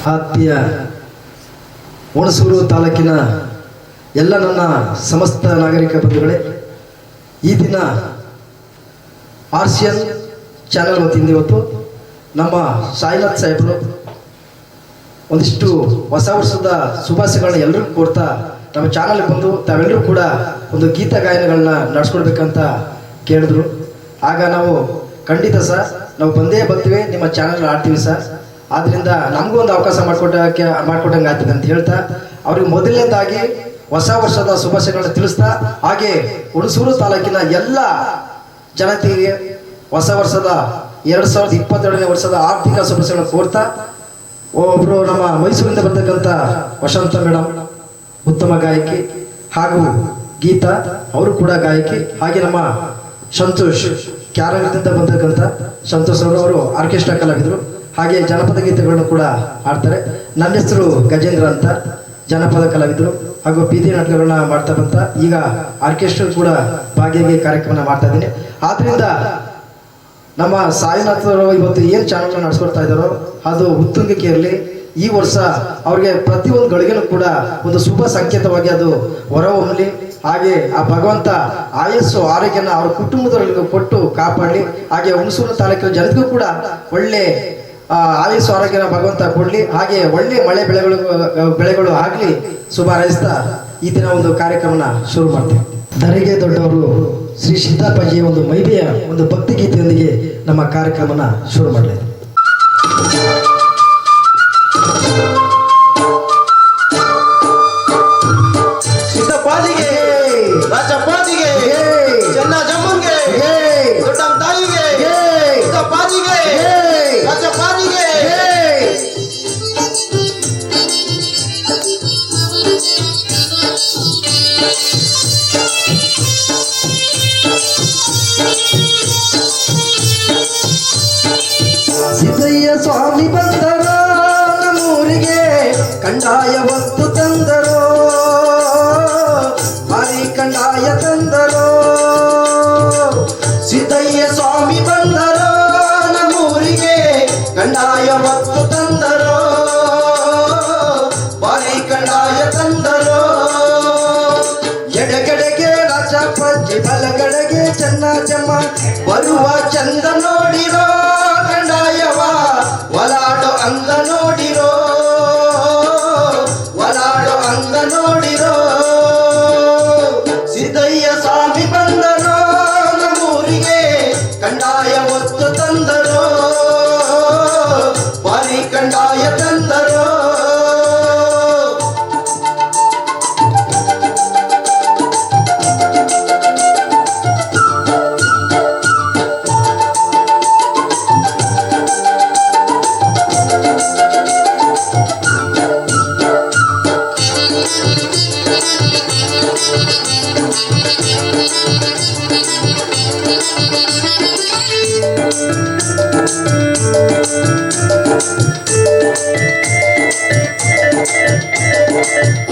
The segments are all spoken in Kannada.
ಆತ್ಮೀಯ ಹುಣಸೂರು ತಾಲೂಕಿನ ಎಲ್ಲ ನನ್ನ ಸಮಸ್ತ ನಾಗರಿಕ ಬಂಧುಗಳೇ, ಈ ದಿನ ಆರ್ಸಿಎನ್ ಚಾನಲ್ ವತಿಯಿಂದ ಇವತ್ತು ನಮ್ಮ ಸಾಯಿನಾಥ್ ಸಾಹೇಬರು ಒಂದಿಷ್ಟು ಹೊಸ ವರ್ಷದ ಶುಭಾಶಯಗಳನ್ನ ಎಲ್ಲರಿಗೂ ಕೊಡ್ತಾ ನಮ್ಮ ಚಾನಲ್ ಬಂದು ತಾವೆಲ್ಲರೂ ಕೂಡ ಒಂದು ಗೀತ ಗಾಯನಗಳನ್ನ ನಡೆಸ್ಕೊಡ್ಬೇಕಂತ ಕೇಳಿದ್ರು. ಆಗ ನಾವು ಖಂಡಿತ ಸರ್, ನಾವು ಬಂದೇ ಬರ್ತೀವಿ, ನಿಮ್ಮ ಚಾನಲ್ ಆಡ್ತೀವಿ ಸರ್, ಆದ್ದರಿಂದ ನಮಗೂ ಒಂದು ಅವಕಾಶ ಮಾಡ್ಕೊಟ್ಟಂಗೆ ಆಗ್ತದೆ ಅಂತ ಹೇಳ್ತಾ ಅವ್ರಿಗೆ ಮೊದಲನೇದಾಗಿ ಹೊಸ ವರ್ಷದ ಶುಭಾಶಯಗಳನ್ನ ತಿಳಿಸ್ತಾ, ಹಾಗೆ ಹುಣಸೂರು ತಾಲೂಕಿನ ಎಲ್ಲ ಜನತೆಗೆ ಹೊಸ ವರ್ಷದ 2022ನೇ ವರ್ಷದ ಆರ್ಥಿಕ ಶುಭಾಶಯಗಳನ್ನು ಕೋರ್ತಾ, ಒಬ್ಬರು ನಮ್ಮ ಮೈಸೂರಿಂದ ಬರ್ತಕ್ಕಂಥ ವಸಂತ ಮೇಡಮ್ ಉತ್ತಮ ಗಾಯಕಿ ಹಾಗೂ ಗೀತಾ ಅವರು ಕೂಡ ಗಾಯಕಿ, ಹಾಗೆ ನಮ್ಮ ಸಂತೋಷ್ ಕ್ಯಾರಂಗದಿಂದ ಬಂದಕ್ಕಂಥ ಸಂತೋಷ್ ಅವರು ಆರ್ಕೆಸ್ಟ್ರಾ ಕಲಾವಿದರು, ಹಾಗೆ ಜನಪದ ಗೀತೆಗಳನ್ನು ಕೂಡ ಹಾಡ್ತಾರೆ. ನನ್ನ ಹೆಸರು ಗಜೇಂದ್ರ ಅಂತ, ಜನಪದ ಕಲಾವಿದರು ಹಾಗೂ ಬೀದಿ ನಾಟಕಗಳನ್ನ ಮಾಡ್ತಾ ಬಂತ ಈಗ ಆರ್ಕೆಸ್ಟ್ರಾ ಕೂಡ ಭಾಗಿಯಾಗಿ ಕಾರ್ಯಕ್ರಮ ಮಾಡ್ತಾ ಇದ್ದೀನಿ. ಆದ್ರಿಂದ ನಮ್ಮ ಸಾಯಿನಾಥ್ ಅವರು ಇವತ್ತು ಏನು ಚಾನಲ್ ನಡೆಸ್ಕೊಡ್ತಾ ಇದ್ದಾರೋ ಅದು ಉತ್ತುಂಗಕ್ಕೆ ಇರಲಿ. ಈ ವರ್ಷ ಅವ್ರಿಗೆ ಪ್ರತಿಯೊಂದು ಗಳಿಗೆನೂ ಕೂಡ ಒಂದು ಶುಭ ಸಂಕೇತವಾಗಿ ಅದು ಹೊರಹೊಮ್ಮಲಿ. ಹಾಗೆ ಆ ಭಗವಂತ ಆಯಸ್ಸು ಆರೋಗ್ಯನ ಅವ್ರ ಕುಟುಂಬದವರಿಗೂ ಕೊಟ್ಟು ಕಾಪಾಡಲಿ. ಹಾಗೆ ಹುಣಸೂರು ತಾಲೂಕಿನ ಜನತೆಗೂ ಕೂಡ ಒಳ್ಳೆ ಆಯಸ್ಸು ಆರೋಗ್ಯನ ಭಗವಂತ ಕೊಡಲಿ. ಹಾಗೆ ಒಳ್ಳೆ ಮಳೆ ಬೆಳೆಗಳು ಆಗಲಿ ಶುಭ ಹಾರೈಸ್ತಾ ಈ ದಿನ ಒಂದು ಕಾರ್ಯಕ್ರಮನ ಶುರು ಮಾಡ್ತೀವಿ. ಧರೆಗೆ ದೊಡ್ಡವರು ಶ್ರೀ ಸಿದ್ದಪ್ಪಾಜಿಯ ಒಂದು ಮೈಬೆಯ ಒಂದು ಭಕ್ತಿ ಗೀತೆಯೊಂದಿಗೆ ನಮ್ಮ ಕಾರ್ಯಕ್ರಮನ ಶುರು ಮಾಡಲಿ. ಸಿದ್ದಪ್ಪಾಜಿಗೆ, ರಾಜಪ್ಪಾಜಿಗೆ, ಚೆನ್ನ ಜಮ್ಮನ್ಗೆ, ದೊಡ್ಡಮ್ಮ ತಾಯಿಗೆ, ಸಿದ್ದಪ್ಪಾಜಿಗೆ, ರಾಜಪ್ಪಾಜಿಗೆ. ಸಿದ್ದಯ್ಯ ಸ್ವಾಮಿ ಬಂದರೋ ನಮ್ಮೂರಿಗೆ, ಕಂದಾಯ ವಸ್ತು ತಂದರೋ, ಭಾರಿ ಕಂದಾಯ ತಂದರೋ. ಸಿದ್ದಯ್ಯ ಸ್ವಾಮಿ ಬಂದರೋ ನಮ್ಮೂರಿಗೆ, ಕಂದಾಯ ವಸ್ತು ತಂದರೋ, ಬಾರಿ ಕಂದಾಯ ತಂದರೋ. ಎಡಗಡೆಗೆ ರಾಜಪ್ಪಾಜಿ, ಬಲಗಡೆಗೆ ಚೆನ್ನ ಜಮ್ಮ, ಬರುವ ಚಂದ ನೋಡಿರೋ ಕಂದಾಯವ, ಒಲಾಡೋ ಅಂದ ನೋಡಿರೋ, ಒಲಾಡೋ ಅಂದ ನೋಡಿರೋ. ಸಿದ್ದಯ್ಯ ಸ್ವಾಮಿ ಬಂದರೋ ನಮ್ಮೂರಿಗೆ, ಕಂದಾಯ ವಸ್ತು ತಂದರೋ, ಬಾರಿ ಕಂದಾಯ ತಂದರೋ.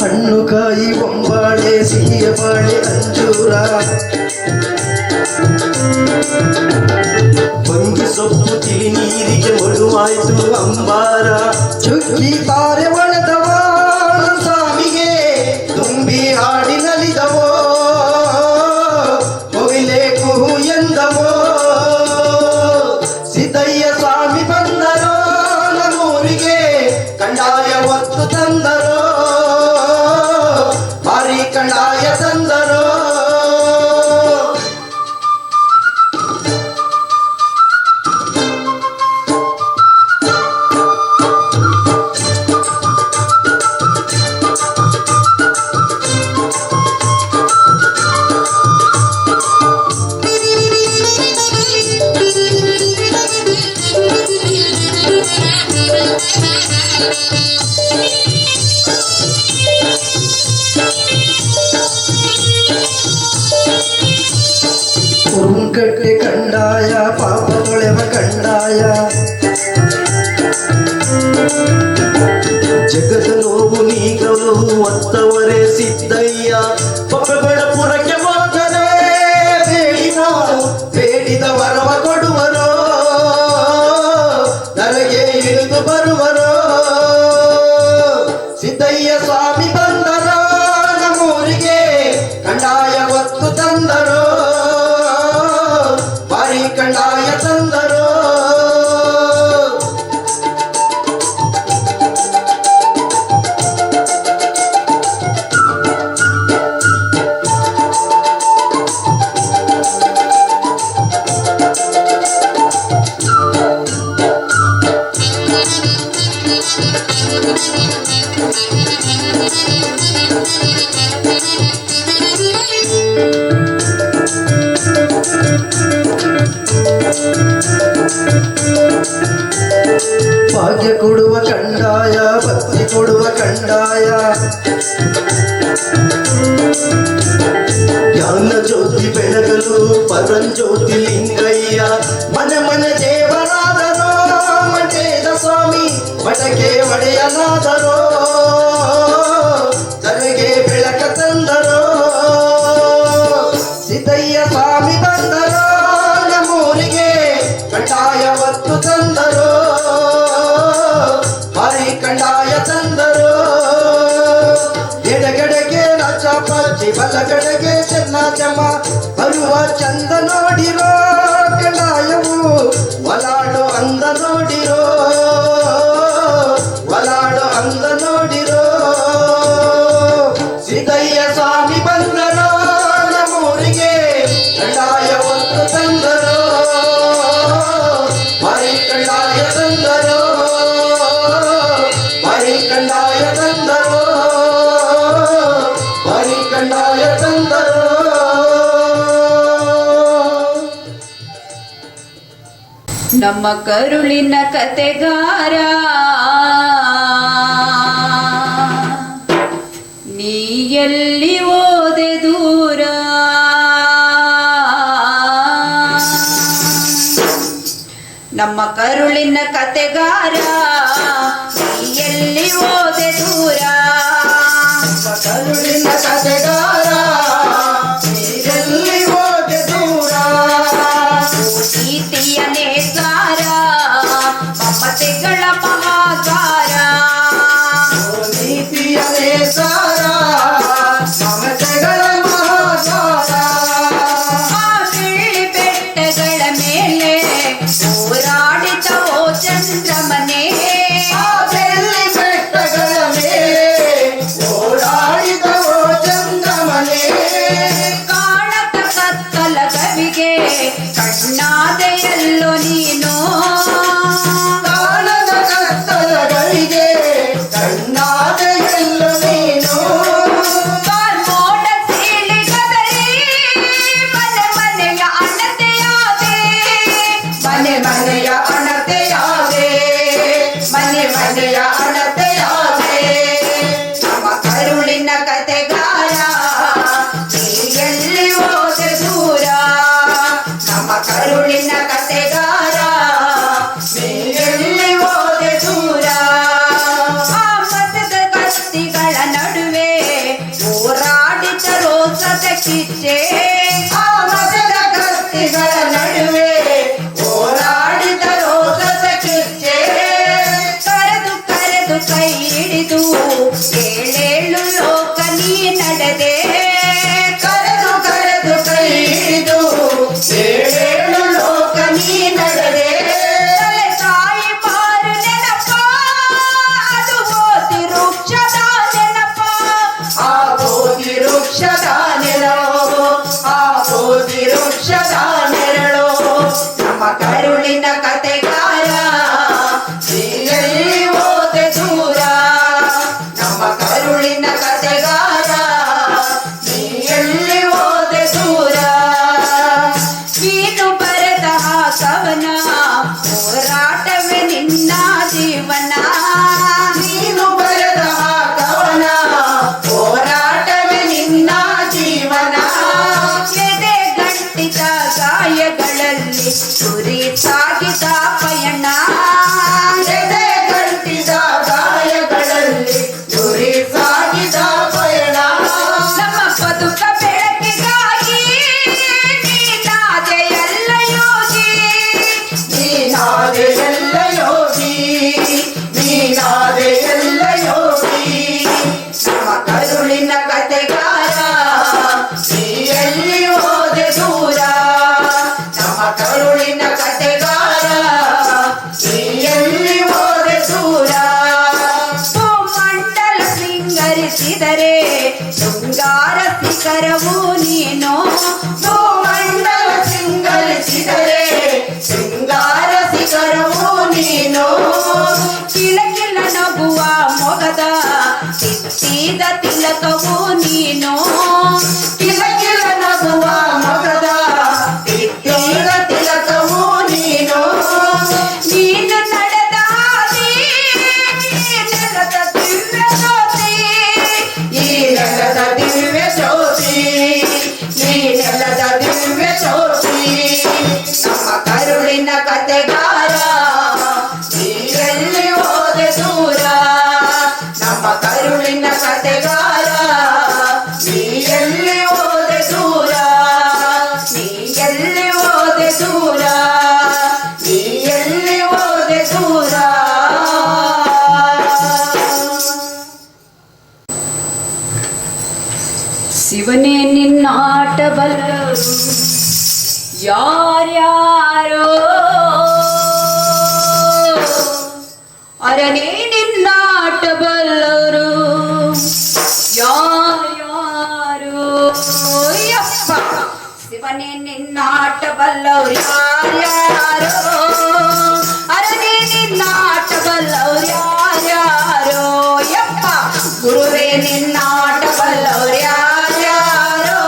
ಹಣ್ಣು ಕಾಯಿ ಬೊಂಬಾಳೆ, ಸಿಹಿಯ ಬಾಳೆ ಅಂಜೂರ, ಬಂಗಿ ಸೊಪ್ಪು ತಿಳಿ ನೀರಿಗೆ ಮಡುವಾಯ್ತು ಅಂಬಾರ. ಚುಕ್ಕಿ ತಾರೆ ಒಣದವ ಸ್ವಾಮಿಗೆ ತುಂಬಿ ಹಾಡಿ ನಲಿದವೋ, ಹೋಗಿಲೆ ಕುಹು ಎಂದವೋ. ಸಿದ್ದಯ್ಯ ಸ್ವಾಮಿ ಬಂದರೋ ನಮ್ಮೂರಿಗೆ, ಕಂದಾಯ ವಸ್ತು ತಂದರೋ, ಭಾರಿ ಕಂದಾಯ ತಂದರೋ. ಉರುಂಕಟ್ಟೆ ಕಂಡಾಯ, ಪಾಪ ತೊಳೆವ ಕಂಡಾಯ, ಜಗದ ನೋವು ನೀಗಲು ಒತ್ತವರೇ ಸಿದ್ದಯ್ಯ. ಪಕ್ಕಗಳ ಪುರಕ್ಕೆ ಹೋದರೆ ಬೇಡಿದ ವರವ ಕೊಡುವರೋ, ನರಗೆ ಇಳಿದು ಬರುವರೋ. ಭಾಗ್ಯ ಕೊಡುವ ಕಂಡಾಯ ಭಕ್ತಿ ಕೊಡುವ ಕಂಡಾಯ ಜ್ಞಾನ ಜ್ಯೋತಿ ಬೆಳಗಲು ಪರಂಜ್ಯೋತಿ ಲಿಂಗಯ್ಯ ಮನೆ ಮನೆ ದೇವರಾದರೋ ಮಠೇದ ಸ್ವಾಮಿ ಮಠಕ್ಕೆ ಒಡೆಯನಾದರೋ ತನಗೆ ಬೆಳಕ ತಂದರೋ ಸಿದ್ದಯ್ಯ ಸ್ವಾಮಿ ಬಂದರೋ ನಮ್ಮೂರಿಗೆ ಕಂಡಾಯ ಹೊತ್ತು ತಂದರೋ ಹರಿ ಕಂಡಾಯ ತಂದರೋ ಎಡಗಡೆಗೆ ರಾಜ ಪಚ್ಚಿ ಬಲಗಡೆಗೆ ಚೆನ್ನಜಮ್ಮ ಬರುವ ಚಂದ ನೋಡಿರೋ ಕಂಡಾಯವು ಒಲಾಡೋ ಅಂದ ನೋಡಿರೋ ಒಲಾಡೋ ಅಂದ ನೋಡಿರೋ ಸಿದ್ದಯ್ಯ ಸ್ವಾಮಿ ಬಂದರೋ ನಮ್ಮೂರಿಗೆ ಕಂಡಾಯ ಹೊತ್ತು ತಂದರೋ ಹರಿ ಕಂಡಾಯ ತಂದರೋ ಹರಿ ಕಂಡಾಯ ತಂದರೋ ಹರಿ ಕಂಡಾಯ ತಂದರೋ ನಮ್ಮ ಕರುಳಿನ ಕತೆಗಾರ ನೀ ಎಲ್ಲಿ ಓದೆ ದೂರ ನಮ್ಮ ಕರುಳಿನ ಕತೆಗಾರ ನೀ ಎಲ್ಲಿ ಓದೆ ದೂರ ಕರುಳಿನ ಕತೆಗಾರ ನೀರಲ್ಲಿ ಹೋದೆ ದೂರ ನೀತಿಯ ನೇಕಾರ ಮಮತೆಗಳ ಮಹಾಕಾರ ನೀತಿಯ ನೇಸಾರ ಮಮತೆಗಳ ಮಹಾಸಾರ ಆ ಬೆಳ್ಳಿ ಬೆಟ್ಟಗಳ ಮೇಲೆ ಹೋರಾಡಿದವೋ ಚಂದ್ರಮನೆ ಆ ಬೆಳ್ಳಿ ಬೆಟ್ಟಗಳ ಮೇಲೆ ಓಡಾಡಿದವೋ ಚಂದ್ರಮನೆ ಕಾಣದ ಕತ್ತಲ ಕವಿಗೆ ಕಣ್ಣಾದೆಯಲ್ಲೋ ನೀನು ಕಾಣದ ಕತ್ತಲಗಳಿಗೆ ಕಣ್ಣಾದ ಎಲ್ಲೋ ನೀನು ಮೋಡ ಸೀಳಿ ಕದರಿ ಮನೆ ಮನೆಯ ಅಣತೆಯಾದೆ ಮನೆ ಮನೆಯ ಅಣತೆಯಾದೆ ಮನೆ ಮನೆಯ ಅಣತೆಯಾದೆ ನಮ್ಮ ಕರುಳಿನ ಕತೆಗಾರ ನೀ ಎಲ್ಲಿ ಹೋದೆ ದೂರ ನಮ್ಮ ಕರುಳಿನ ಕತೆಗಾರ ನೀ ಎಲ್ಲಿ ಹೋದೆ ದೂರ ಆ ಮತದ ಕತ್ತಿಗಳ ನಡುವೆ ಹೋರಾಡಿದ ರೋಸದ ಕಿಚ್ಚೆ ಆ ಮತದ ಕತ್ತಿಗಳ ನಡುವೆ ಹೋರಾಡಿದ ರೋಸದ ಕಿಚ್ಚೆ ಕರೆದು ಕರೆದು ಕೈ ಹಿಡಿದು ಏಳೇಳು ಲೋಕ ನೀ ನಡೆದೆ ಕರೆದು ಕರೆದು ಕೈ ಹಿಡಿದು ಏಳೇಳು ಲೋಕ ನೀ ನಡೆದೆ ತಲೆ ತಾಯಿ ಮಾರು ನೆನಪ ಅದು ಓದಿ ವೃಕ್ಷದ ನೆನಪ ಆ ಬೋಧಿ ವೃಕ್ಷದ ನೆರಳು ಆ ಬೋಧಿ ವೃಕ್ಷದ ನೆರಳು ನಮ್ಮ ಕರುಳಿನ ಕತೆಗಾರ ನೀ ಎಲ್ಲಿ ಹೋದೆ ದೂರ ನಮ್ಮ ಕರುಳಿನ ಕತೆಗಾರ ನೀ ಎಲ್ಲಿ ಹೋದೆ ದೂರ ನೀನು ಬರೆದ ಕವನ ಹೋರಾಟವೇ ನಿನ್ನ ಜೀವನ ನೀನು ಬರೆದ ಕವನ ಹೋರಾಟವೇ ನಿನ್ನ ಜೀವನ ಎದೆ ಗಂಟಿದ ಗಾಯಗಳಲ್ಲಿ ಗುರಿ ಸಾಗಿದ ಪಯಣ ಎದೆ ಗಂಟಿದ ಗಾಯಗಳಲ್ಲಿ ಗುರಿ ಸಾಗಿದ ಪಯಣ ನಮ್ಮ ಬದುಕ ಬೆಳಕಿಗಾಗಿ ನೀನಾದೆ ಎಲ್ಲ ಯೋಗಿ ನೀನಾದೆ ಎಲ್ಲ ಯೋಗಿ ನೀನಾದೆ ಎಲ್ಲ ಯೋಗಿ ನಮ್ಮ ಕರುಳಿನ ಕತೆಗಾರ ನೀ ಎಲ್ಲಿ ಹೋದೆ ದೂರ ನಮ್ಮ ಕರುಳಿನ ಕತೆಗಾರ ನೀ ಎಲ್ಲಿ ಹೋದೆ ದೂರ ಮಂಡಲ ಸಿಂಗರಿಸಿದರೆ ಶೃಂಗಾರ ಶಿಖರವು ನೀನು ಮಂಡಲ ಸಿಂಗರಿಸಿದರೆ ಸಿಂಗಾರ ಶಿಖರವು ನೀನು ಕಿಲಕಿಲ ನಗುವ ಮೊಗದ ತಿತ್ತಿದ ತಿಲಕವು ನೀನು ಕಿಲಕಿಲ ನಗುವ ಮಗದ ತಿತ್ತಿದ ತಿಲಕವು ನೀನು ನೀನು ನಡೆದ ಯಾರ್ಯಾರೋ ಅರನೇ ನಿನ್ನಾಟ ಬಲ್ಲವರು ಯಾರ್ಯಾರು ಯಪ್ಪ ಶಿವನೇ ನಿನ್ನಾಟ ಬಲ್ಲವರು ಯಾರ್ಯಾರೋ ಅರನೇ ನಿನ್ನಾಟ ಬಲ್ಲವರು ಯಾರ್ಯಾರೋ ಯಪ್ಪ ಗುರುವೇ ನಿನ್ನಾಟ ಬಲ್ಲವರು ಯಾರ್ಯಾರೋ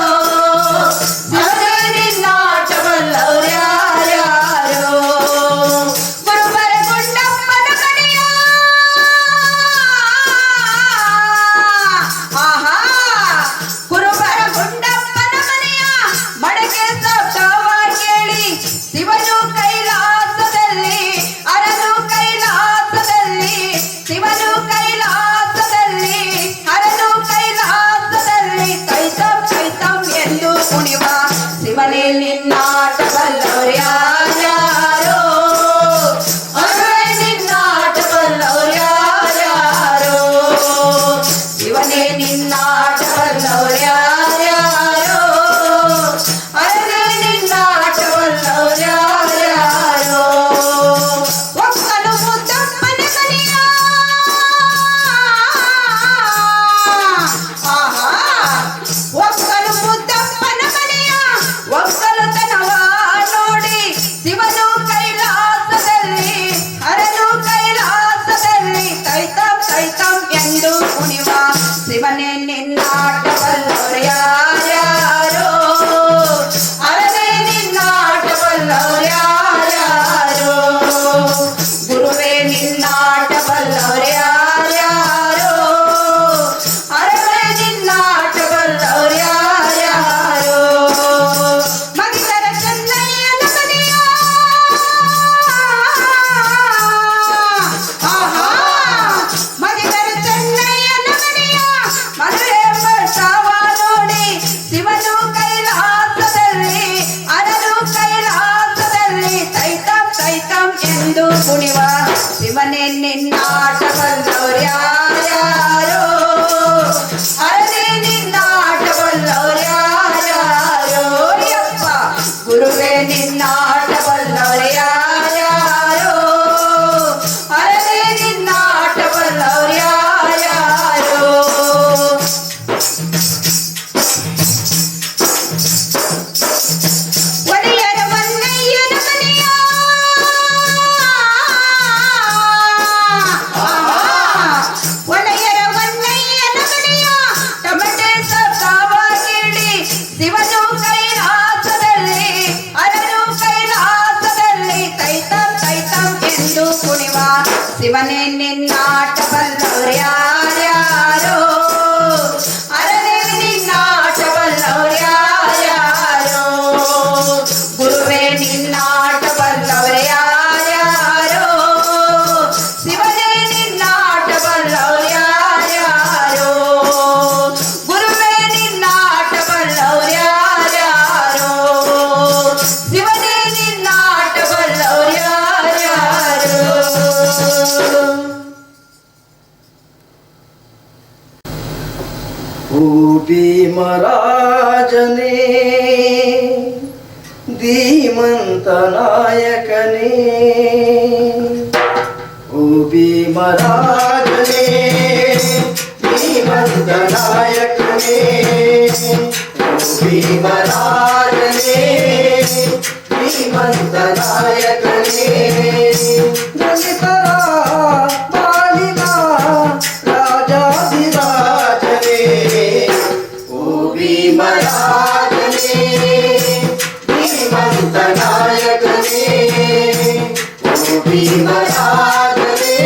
ಶಿವನೇ ನಿನ್ನಾಟ ಬಲ್ಲವರು ಯಾರ್ಯಾರೋ ಗುರುಬರ ಗುಂಡಪ್ಪನ ಕಡೆಯ ಆಹಾ ಗುರುಬರ ಗುಂಡಪ್ಪನ ಮನೆಯ ಮಡಕೆ ಸಪ್ತವ ಕೇಳಿ ಶಿವನು ಕೈಲಾಸದಲ್ಲಿ ಅರನು ಕೈಲಾಸದಲ್ಲಿ ಶಿವನು ಕೈಲಾಸದಲ್ಲಿ ಅರನು ಕೈಲಾಸದಲ್ಲಿ ಕೈತಂ ಕೈತಂ ಎಂದು ಕುಣಿವ ಶಿವನೇ ನಿನ್ನಾಟ ಬಲ್ಲವರು ಯಾರ್ಯಾರೋ ಅರೇ ನಿನ್ನಾಟ ಬಲ್ಲವರು ಯಾರ್ಯಾರೋ ಶಿವನೇ ನಿನ್ನಾಟ ಬಲ್ಲವರು ಯಾರ್ಯಾರೋ ಅರೇ ನಿನ್ನಾಟ ಬಲ್ಲವರು ಯಾರ್ಯಾರೋ ಒಕ್ಕಲು ಮುದ್ದಪ್ಪನ ಕಡೆಯ ಆಹಾ ಒಕ್ಕಲು ಮುದ್ದಪ್ಪನ ಮನೆಯ ಒಕ್ಕಲುತನವ ನೋಡಿ ಶಿವನು ಕೈಲಾಸದಲ್ಲಿ ಅರನು ಕೈಲಾಸದಲ್ಲಿ ಕೈತಂ ಕೈತಂ ಎಂದು ಕುಣಿವ ಶಿವನೇ ನಿನ್ನಾಟ ಬಲ್ಲವರು ಯಾರ್ಯಾರೋ ಅರನೇ ನಿನ್ನಾಟ ಬಲ್ಲವರು ಯಾರ್ಯಾರೋ ಗುರುವೇ ನಿನ್ನಾಟ ಬಲ್ಲವರು ಯಾರ್ಯಾರೋ ಅರನೇ ನಿನ್ನಾಟ ಬಲ್ಲವರು ಯಾರ್ಯಾರೋ ಮಗಿದರ ಚೆನ್ನಯ್ಯನ ಮನೆಯ ಆಹಾ ಮಗಿದರ ಚೆನ್ನಯ್ಯನ ಮನೆಯ ಮದುವೆ ಬರ್ತಾವ ನೋಡಿ ಶಿವನು ಕೈಲಾಸದಲ್ಲಿ ಅರನು ಕೈಲಾಸದಲ್ಲಿ ಕೈತಂ ಕೈತಂ ಎಂದು ಕುಣಿವ ಶಿವನೇ ನಿನ್ನಾಟ ಬಲ್ಲವರು ಯಾರ್ಯಾರೋ ಅರನೇ ನಿನ್ನಾಟ ಬಲ್ಲವರು ಯಾರ್ಯಾರೋ ಯಪ್ಪ ಗುರುವೇ ನಿನ್ನಾಟ ಬಲ್ಲವರು ಯಾರ್ಯಾರೋ ಅರನೇ ನಿನ್ನಾಟ ಬಲ್ಲವರು ಯಾರ್ಯಾರೋ ಒಡೆಯರ ಮನ್ನಯ್ಯನ ಮನೆಯ ಒಡೆಯರ ಮನ್ನಯ್ಯನ ಮನೆಯ ಟಮಟೆ ಸತ್ತಾವ ಕೇಳಿ ಶಿವನು ಕೈಲಾಸದಲ್ಲಿ ಅರನು ಕೈಲಾಸದಲ್ಲಿ ಕೈತಂ ಕೈತಂ ಎಂದು ಕುಣಿವ ಶಿವನೇ ನಿನ್ನಾಟ ಬಲ್ಲವರು ಯಾರ್ಯಾರೋ ಅರನೇ ನಿನ್ನಾಟ ಬಲ್ಲವರು ಯಾರ್ಯಾರೋ ಗುರುವೇ ನಿನ್ನಾಟ ಬಲ್ಲವರು ಯಾರ್ಯಾರೋ ಶಿವನೇ ನಿನ್ನಾಟ ಬಲ್ಲವರು ಯಾರ್ಯಾರೋ ಗುರುವೇ ನಿನ್ನಾಟ ಬಲ್ಲವರು ಯಾರ್ಯಾರೋ ಶಿವನೇ ನಿನ್ನಾಟ ಬಲ್ಲವರು ಯಾರ್ಯಾರೋ ಓ ಭೀಮರಾಜನೇ ಧೀಮಂತ ನಾಯಕನೇ ಓ ಭೀಮರಾಜನೇ ಧೀಮಂತ ನಾಯಕನೇ ಓ ಭೀಮರಾಜನೇ ಧೀಮಂತ ನಾಯಕನೇ ದಲಿತರ ಪಾಲಿನ ರಾಜಾಧಿರಾಜನೇ ಓ ಭೀಮರಾಜನೇ ಧೀಮಂತ ನಾಯಕನೇ ಓ ಭೀಮರಾಜನೇ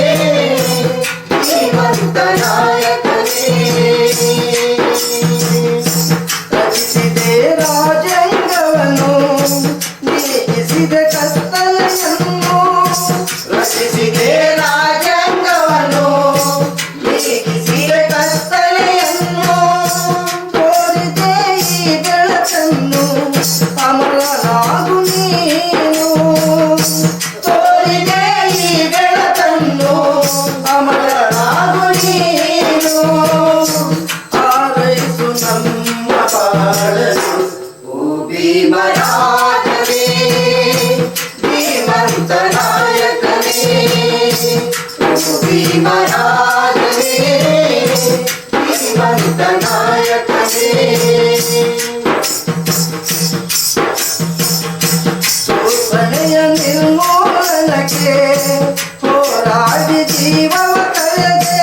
ಧೀಮಂತ ನಾಯಕನೇ ರಚಿಸಿದೆ ರಾಜೇಂದ್ರ ಭೀಮರಾಜನೇ ಶ್ರೀಮಂತ ನಾಯಕನೇ ಶೋಷಣೆಯ ನಿರ್ಮೂಲನಕ್ಕೆ ಹೋರಾಡಿ ಜೀವವ ಕಳೆದೆ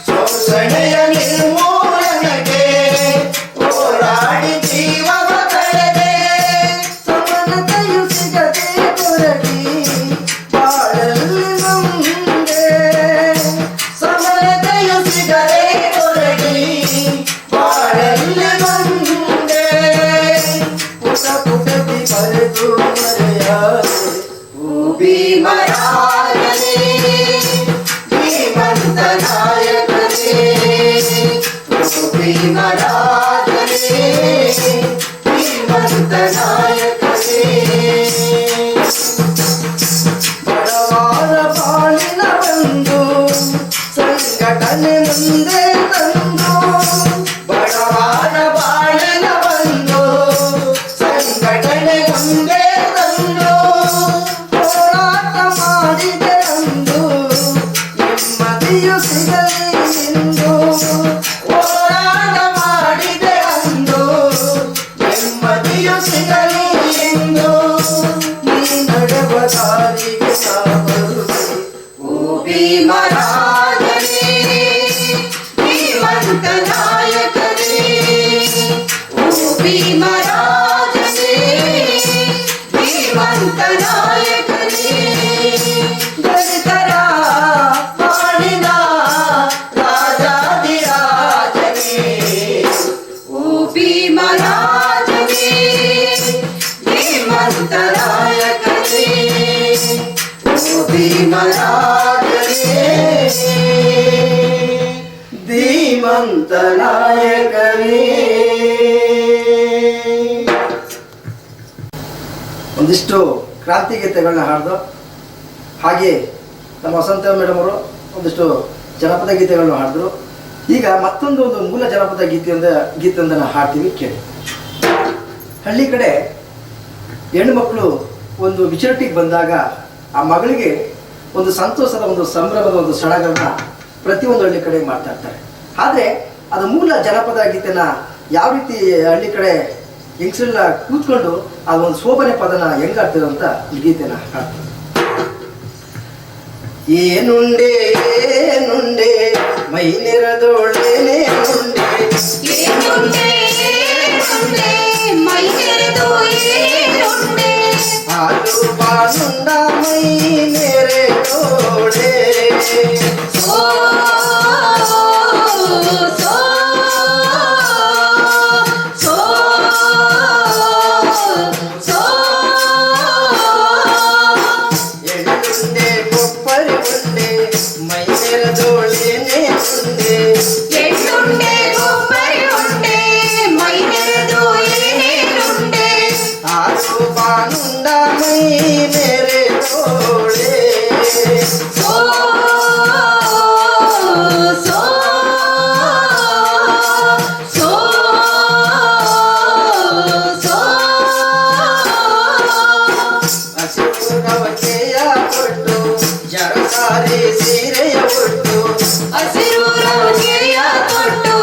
ಶೋಷಣೆಯ ನಿರ್ಮೂಲನೆಗೆ ಹೋರಾಡಿ ಜೀವವ ಕಳೆದೆ ಸಮಾನತೆಯು ಸಿಗದೆ ಕೊರಗಿ ಬಾಳಲ್ಲಿ ಮುಂದೆ ಸಮಾನತೆಯು ಸಿಗದೆ ಕೊರಗಿ ಬಾಳಲ್ಲಿ ಬಂದೆ ಪುಟ ಪುಟದಿ ಬರೆದು ಮರೆಯಾದೆ ಭೀಮರಾಜನೇ ಶ್ರೀಮಂತ ನಾಯಕನೇ ಭೀಮರಾಜನೇ ಶ್ರೀಮಂತ ನಾಯಕನೇ ಬಡವಾರ ಬಾಳಿನ ಬಂದು ಸಂಘಟನೆ ಮುಂದೆ ತಂದು ಬಡವರ ಬಾಳನ ಬಂದು ಸಂಘಟನೆ ಮುಂದೆ ತಂದು ಹೋರಾಟ ಮಾಡಿದೆ ಅಂದು ನೆಮ್ಮದಿಯು ಸಿಗಲಿ ಎಂದು ಹೋರಾಟ ಮಾಡಿದೆ ಅಂದು ನೆಮ್ಮದಿಯು ಸಿಗಲಿ ಎಂದು ನೀ ನಡೆವ ದಾರಿಗೆ ನಾ ಬರುವೆ ಓ ಭೀಮರಾಜನೇ ಶ್ರೀಮಂತ ನಾಯಕನೇ ಓ ಭೀಮರಾಜನೇ ಶ್ರೀಮಂತ ನಾಯಕನೇ ದಲಿತರ ಬಾಳಿನ ರಾಜಾಧಿರಾಜನೇ ಓ ಭೀಮರಾಜನೇ ಶ್ರೀಮಂತ ನಾಯಕನೇ ಓ ಭೀಮರಾಜನೇ ಧೀಮಂತ ನಾಯಕನೇ. ಒಂದಿಷ್ಟು ಕ್ರಾಂತಿ ಗೀತೆಗಳನ್ನ ಹಾಡ್ದು ಹಾಗೆ ನಮ್ಮ ವಸಂತ ಮೇಡಮ್ ಅವರು ಒಂದಿಷ್ಟು ಜನಪದ ಗೀತೆಗಳನ್ನ ಹಾಡಿದ್ರು. ಈಗ ಮತ್ತೊಂದು ಮೂಲ ಜನಪದ ಗೀತೆಯೊಂದನ್ನು ಹಾಡ್ತೀವಿ, ಕೇಳಿ. ಹಳ್ಳಿ ಕಡೆ ಹೆಣ್ಣುಮಕ್ಕಳು ಒಂದು ವಿಚಾರಟಿಗೆ ಬಂದಾಗ ಆ ಮಗಳಿಗೆ ಒಂದು ಸಂತೋಷದ ಒಂದು ಸಂಭ್ರಮದ ಒಂದು ಸಡಗರನ್ನ ಪ್ರತಿಯೊಂದು ಹಳ್ಳಿ ಕಡೆ ಮಾಡ್ತಾ ಇರ್ತಾರೆ. ಆದರೆ ಅದು ಮೂಲ ಜನಪದ ಗೀತೆನ ಯಾವ ರೀತಿ ಹಳ್ಳಿ ಕಡೆ ಹೆಂಗಸರೆಲ್ಲ ಕೂತ್ಕೊಂಡು ಆ ಒಂದು ಶೋಭನೆ ಪದನ ಹೆಂಗಾಡ್ತಿರೋ ಅಂತ ಈ ಗೀತೆನ ಹಾಡ್ತಾರೆ. ಏನುಂಡೆ ಏನುಂಡೆ ಮೈ ನೆರೆದೋಳೇನೆ ಉಂಡೆ ಏನುಂಡೆ ಏನುಂಡೆ ಮೈ ನೆರೆದು ಏನುಂಡೆ ಹಾಲು ಬಾನುಂಡ ಮೈ ನೆರೆದೋಳೆ ಸೋ ಸೋ ಸೋ ಸೋ ಎಳ್ಳುಂಡೆ ಕೊಪ್ಪರಿ ಉಂಡೆ ಮೈ ನೆರೆದೋಳೇನೆ ಉಂಡೆ ಎಳ್ಳುಂಡೆ ಕೊಬ್ಬರಿ ಉಂಡೆ ಮೈ ನೆರೆದು ಏನೇನುಂಡೆ ಹಾಲು ಬಾನುಂಡ ಮೈ ನೆರೆದೋಳೆ ಸೋ ಸೋ ಸೋ ಸೋ ಹಸಿರುರವಕೆಯ ಕೊಟ್ಟು ಜರಸಾರಿ ಸೀರೆಯ ಕೊಟ್ಟು ಹಸಿರು ರವಿಕೆಯ ತೊಟ್ಟು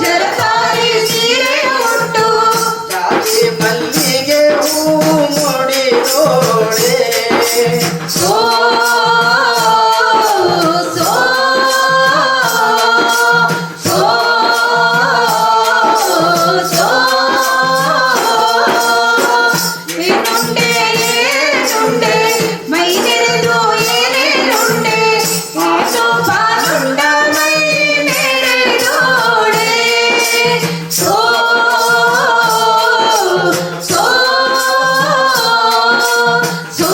ಜರತಾರಿ ಸೀರೆಯ ಉಟ್ಟು ಜಾತಿ ಮಲ್ಲಿಗೆ ಹೂ ಮುಡಿದೋಳೆ ಸೋ ಸೋ ಸೋ ಸೋ ಏನುಂಡೆ ಏನುಂಡೆ ಮೈ ನೆರೆದು ಏನೇನುಂಡೆ ಮಾಸು ಬಾನುಂಡ ಮೈ ನೆರೆದೋಳೆ ಸೋ ಸೋ ಸೋ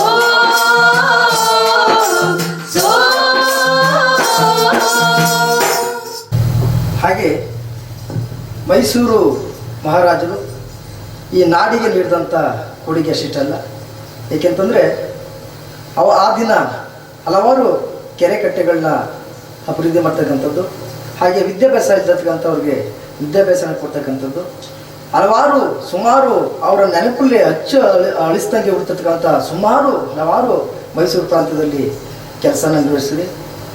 ಸೋ ಹಾಗೆ ಮೈಸೂರು ಮಹಾರಾಜರು ಈ ನಾಡಿಗೆ ನೀಡಿದಂಥ ಕೊಡುಗೆ ಅಷ್ಟಿಷ್ಟಲ್ಲ. ಏಕೆಂತಂದರೆ ಆ ದಿನ ಹಲವಾರು ಕೆರೆ ಕಟ್ಟೆಗಳನ್ನ ಅಭಿವೃದ್ಧಿ ಮಾಡ್ತಕ್ಕಂಥದ್ದು, ಹಾಗೆ ವಿದ್ಯಾಭ್ಯಾಸ ಇದ್ದಕ್ಕಂಥವ್ರಿಗೆ ವಿದ್ಯಾಭ್ಯಾಸನ ಕೊಡ್ತಕ್ಕಂಥದ್ದು, ಸುಮಾರು ಅವರ ನೆನಪಲ್ಲಿ ಅಳಿಸ್ದಂಗೆ ಉಳಿತಕ್ಕಂಥ ಹಲವಾರು ಮೈಸೂರು ಪ್ರಾಂತ್ಯದಲ್ಲಿ ಕೆಲಸನ ನಿರ್ವಹಿಸಿದೆ.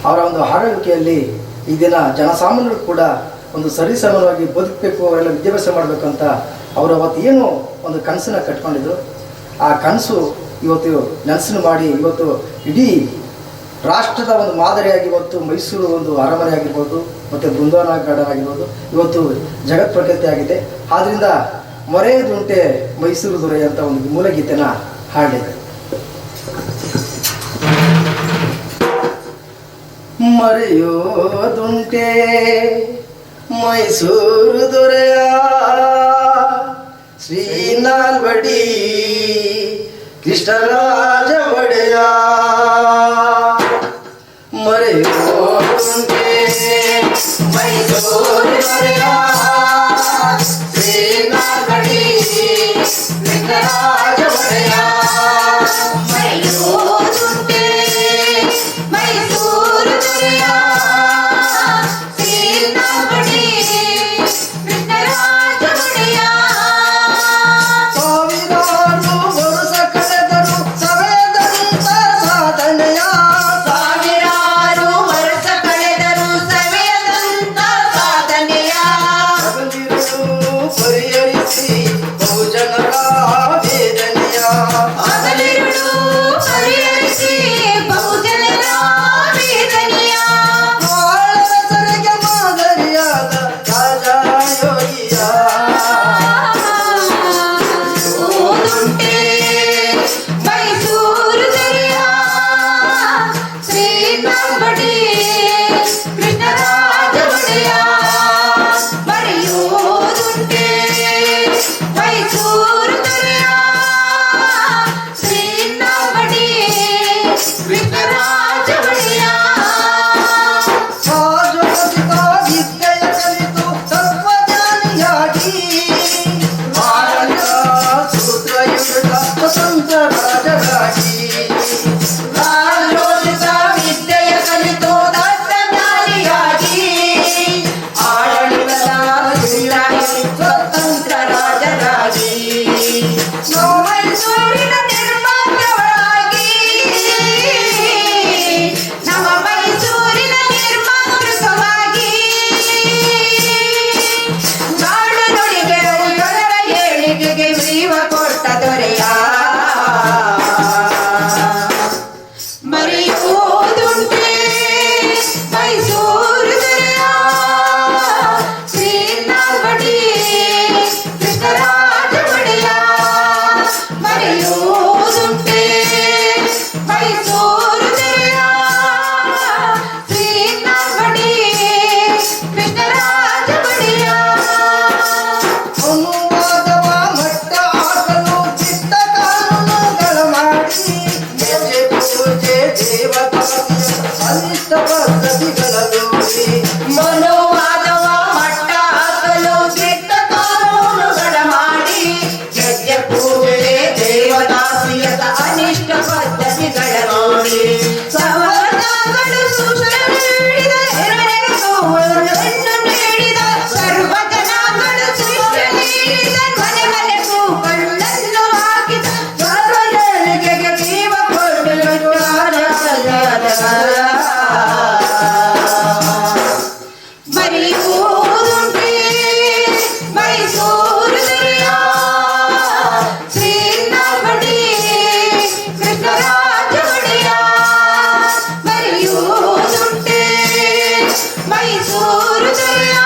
ಅವರ ಒಂದು ಆಳ್ವಿಕೆಯಲ್ಲಿ ಈ ದಿನ ಜನಸಾಮಾನ್ಯರು ಕೂಡ ಒಂದು ಸರಿಸಮವಾಗಿ ಬದುಕಬೇಕು, ಅವರೆಲ್ಲ ವಿದ್ಯಾಭ್ಯಾಸ ಮಾಡಬೇಕು ಅಂತ ಅವರು ಅವತ್ತು ಏನು ಒಂದು ಕನಸನ್ನು ಕಟ್ಕೊಂಡಿದ್ರು, ಆ ಕನಸು ಇವತ್ತು ನೆನಸನ್ನು ಮಾಡಿ ಇವತ್ತು ಇಡೀ ರಾಷ್ಟ್ರದ ಒಂದು ಮಾದರಿಯಾಗಿ ಇವತ್ತು ಮೈಸೂರು ಒಂದು ಅರಮನೆ ಆಗಿರ್ಬೋದು ಮತ್ತು ಬೃಂದಾವನ ಗಾರ್ಡನ್ ಆಗಿರ್ಬೋದು ಇವತ್ತು ಜಗತ್ ಪ್ರಖ್ಯಾತಿ ಆಗಿದೆ. ಆದ್ದರಿಂದ ಮೊರೆಯದುಂಟೆ ಮೈಸೂರು ದೊರೆ ಅಂತ ಒಂದು ಮೂಲಗೀತೆನ ಹಾಡಿದೆ. ಮರೆಯೋದುಂಟೆ ಮೈಸೂರು ದೊರೆಯ ಶ್ರೀನಾಲ್ವಡಿ ಕೃಷ್ಣರಾಜ ಒಡೆಯ. ಮರೆಯೋದುಂಟೆ ಮೈಸೂರು ದೊರೆಯ ಶ್ರೀನಾಲ್ವಡಿ ಕೃಷ್ಣರಾಜ ಒಡೆಯ. ಮರೆಯೋದುಂಟೆ ಮೈಸೂರು ದೊರೆಯ ಶ್ರೀನಾಲ್ವಡಿ ಕೃಷ್ಣರಾಜ ಒಡೆಯ. ಸಾವಿರಾರು ವರುಷ ಕಳೆದರು ಸವೆದಂತ ಸಾಧನೆಯ. ಸಾವಿರಾರು ವರ್ಷ ಕಳೆದರು ಸವೆಯದಂತ ಸಾಧನೆಯ. ಹಗಲಿರುಳು ಪರಿಹರಿಸಿ ಬಹುಜನರ ವೇದನೆಯ. ಹಗಲಿರುಳು ಪರಿಹರಿಸಿ ಬಹುಜನರ ವೇದನೆಯ. ಆಳಸರಿಗೆ ಮಾದರಿಯಾದ ರಾಜ ಯೋಗಿಯ. ಓದುಂಟೆ ಮೈಸೂರು ದೊರೆಯ ಶ್ರೀನಾಲ್ವಡಿ ಕೃಷ್ಣರಾಜ ಒಡೆಯ. ಮರೆಯೋದುಂಟೆ ಮೈಸೂರು ದೊರೆಯ ಶ್ರೀನಾಲ್ವಡಿ ಕೃಷ್ಣರಾಜ ಒಡೆಯ. ಶಾಶ್ವತ ವಿದ್ಯೆಯ ಕಲಿತು ತತ್ವಜ್ಞಾನಿಯಾಗಿ ಆಡಳಿತ ಸೂತ್ರಯುತ ಸ್ವತಂತ್ರ ರಾಜರಾಗಿ. ಆಲೋಚಿತ ವಿದ್ಯೆಯ ಕಲಿತು ತತ್ವಜ್ಞಾನಿಯಾಗಿ ಆಡಳಿತದ ಸ್ವತಂತ್ರ ರಾಜರಾಗಿ. ಮೈಸೂರಿನ ನಿರ್ಮಾತೃವಾಗಿ ನಮ್ಮ ಮೈಸೂರಿನ ನಿರ್ಮಾತೃವಾಗಿ ನಾಡು ನುಡಿಗೆ ಉದರ ಏಳಿಗೆಗೆ ಜೀವ ಕೊಟ್ಟ ದೊರೆಯ. ಮರೆಯುವುದುಂಟೆ ಮೈಸೂರು ದೊರೆಯ ಶ್ರೀನಾಲ್ವಡಿ ಕೃಷ್ಣರಾಜ ಒಡೆಯ. ಮರೆಯುವುದುಂಟೆ ಮೈಸೂರು ದೊರೆಯ ಶ್ರೀನಾಲ್ವಡಿ ಕೃಷ್ಣರಾಜ ಒಡೆಯ. ಅನುವಾದವ ಮಟ್ಟ ಹಾಕಲು ಚಿತ್ತ ಕಾನೂನುಗಳ ಮಾಡಿ ಹೆಜ್ಜೆ ಪೂಜೆ ದೇವತಾದಿಯ ಅನಿಷ್ಟ ಪದ್ಧತಿಗಳ ದೂರಿ. ಮನೋವಾದವ ಮಟ್ಟ ಹಾಕಲು ಕೆಟ್ಟ ಕಾನೂನುಗಳ ಮಾಡಿ ಯಜ್ಞ ಪೂಜೆ ದೇವದಾಸಿಯದ ಅನಿಷ್ಟ ಪದ್ಧತಿಗಳ ನೋಡಿ ಸವರ್ಣಗಳು ಸೂಚನೆ ನೀಡಿದ ಹೆಣ್ಣು ನೀಡಿದ ಸರ್ವ ಜನಾಂಗಗಳು ಸೂಚನೆ ನೀಡಿದ ಮನೆ ಮನೆಗೂ ಕಳ್ಳನ್ನು ಹಾಕಿದ ಸರ್ವ ಏಳಿಗೆಗೆ ಜೀವ ಕೊಡುವ ಮರೆಯುವುದುಂಟೆ ಮೈಸೂರು ದೊರೆಯ ಶ್ರೀನಾಲ್ವಡಿ ಕೃಷ್ಣರಾಜ ಒಡೆಯ. ಮರೆಯುವುದುಂಟೆ ಮೈಸೂರು ದೊರೆಯ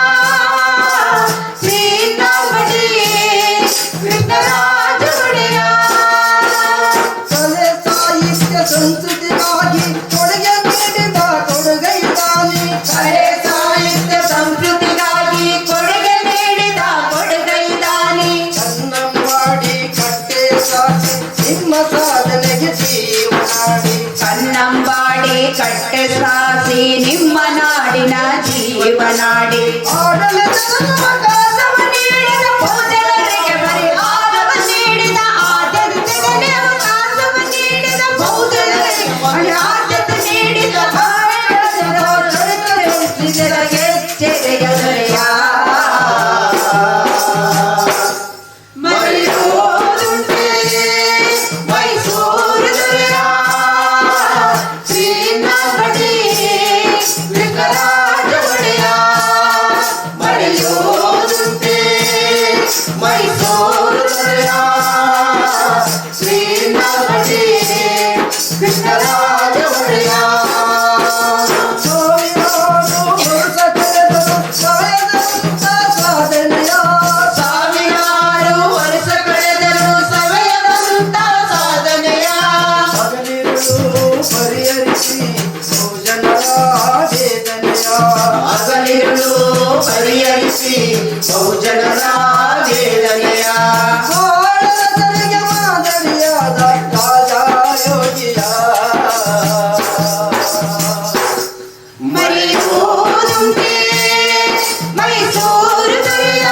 ಶ್ರೀನಾಲ್ವಡಿ ಕೃಷ್ಣರಾಜ ಒಡೆಯ. ಕಲೆ ಸಾಹಿತ್ಯ ಸಂಸ್ಕೃತಿಗಾಗಿ ಕೊಡುಗೆ ನೀಡಿದ ಕೊಡುಗೈದಾನಿ. ಕಲೆ ಸಾಹಿತ್ಯ ಸಂಸ್ಕೃತಿಗಾಗಿ ಕೊಡುಗೆ ನೀಡಿದ ಕೊಡುಗೈದಾನಿ. ಕನ್ನಂಬಾಡಿ ಕಟ್ಟೆ ಸಾಕಿ ನಿಮ್ಮ ಸಾಧನೆಗೆ ಜೀವನಾಡಿ. ಕನ್ನಂಬಾಡಿ ಕಟ್ಟೆ ಸಾಸಿ ನಿಮ್ಮ ನಾಡಿನ ಜೀವನಾಡಿ. ಆಡಳಿತದ ಅವಕಾಶವ ನೀಡಿದ ಬಹುಜನರಿಗೆ ಪರಿಹಾರವ ನೀಡಿದ ಆದ್ಯತೆಗೆ ಅವಕಾಶವ ನೀಡಿದ ಬಹುಜನರಿಗೆ ಆದ್ಯತೆ ನೀಡಿದ ಎಚ್ಚರಿಕೆಯ ದೊರೆಯ. ಮರೆಯುವುದುಂಟೆ ಮೈಸೂರು ದೊರೆಯ ಶ್ರೀನಾಲ್ವಡಿ ಪರಿಹರಿಸಿ ಬಹುಜನರ ವೇದನೆಯ ಗೋಳದರಿಗೆ ಮಾದರಿಯಾದ ರಾಜಾ ಯೋಗಿಯ ಮರೆಯುವುದುಂಟೆ ಮೈಸೂರು ದೊರೆಯ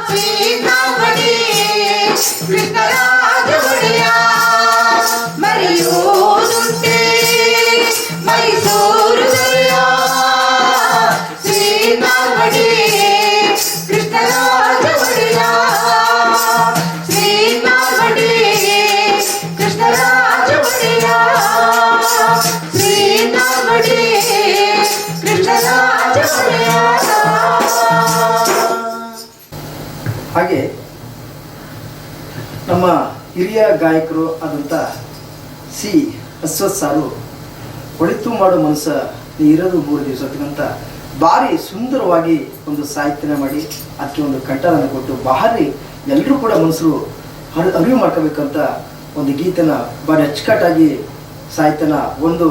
ಶ್ರೀನಾಮಣಿ ಕೃಷ್ಣರಾಜ ಒಡೆಯ ಮರೆಯುವುದುಂಟೆ ಮೈಸೂರು ದೊರೆಯ ಶ್ರೀನಾಮಣಿ ಕೃಷ್ಣರಾಜ ಒಡೆಯ ಶ್ರೀನಾಮಣಿ ಕೃಷ್ಣರಾಜ ಒಡೆಯ ಶ್ರೀನಾಮಣಿ ಕೃಷ್ಣರಾಜ ಒಡೆಯ. ಹಾಗೆ ನಮ್ಮ ಹಿರಿಯ ಗಾಯಕರು ಆದಂಥ ಸಿ ಅಶ್ವಥ್ ಸಾರು ಒಳಿತು ಮಾಡೋ ಮನಸ್ಸ ನೀ ಇರೋದು 3 ದಿವಸ ಅಂತಕ್ಕಂಥ ಭಾರಿ ಸುಂದರವಾಗಿ ಒಂದು ಸಾಹಿತ್ಯನ ಮಾಡಿ ಅದಕ್ಕೆ ಒಂದು ಕಂಠವನ್ನು ಕೊಟ್ಟು ಭಾರಿ ಎಲ್ಲರೂ ಕೂಡ ಮನಸ್ಸರು ಅರಿವು ಮಾಡ್ಕೋಬೇಕಂತ ಒಂದು ಗೀತೆನ ಭಾರಿ ಅಚ್ಚುಕಟ್ಟಾಗಿ ಸಾಹಿತ್ಯನ ಒಂದು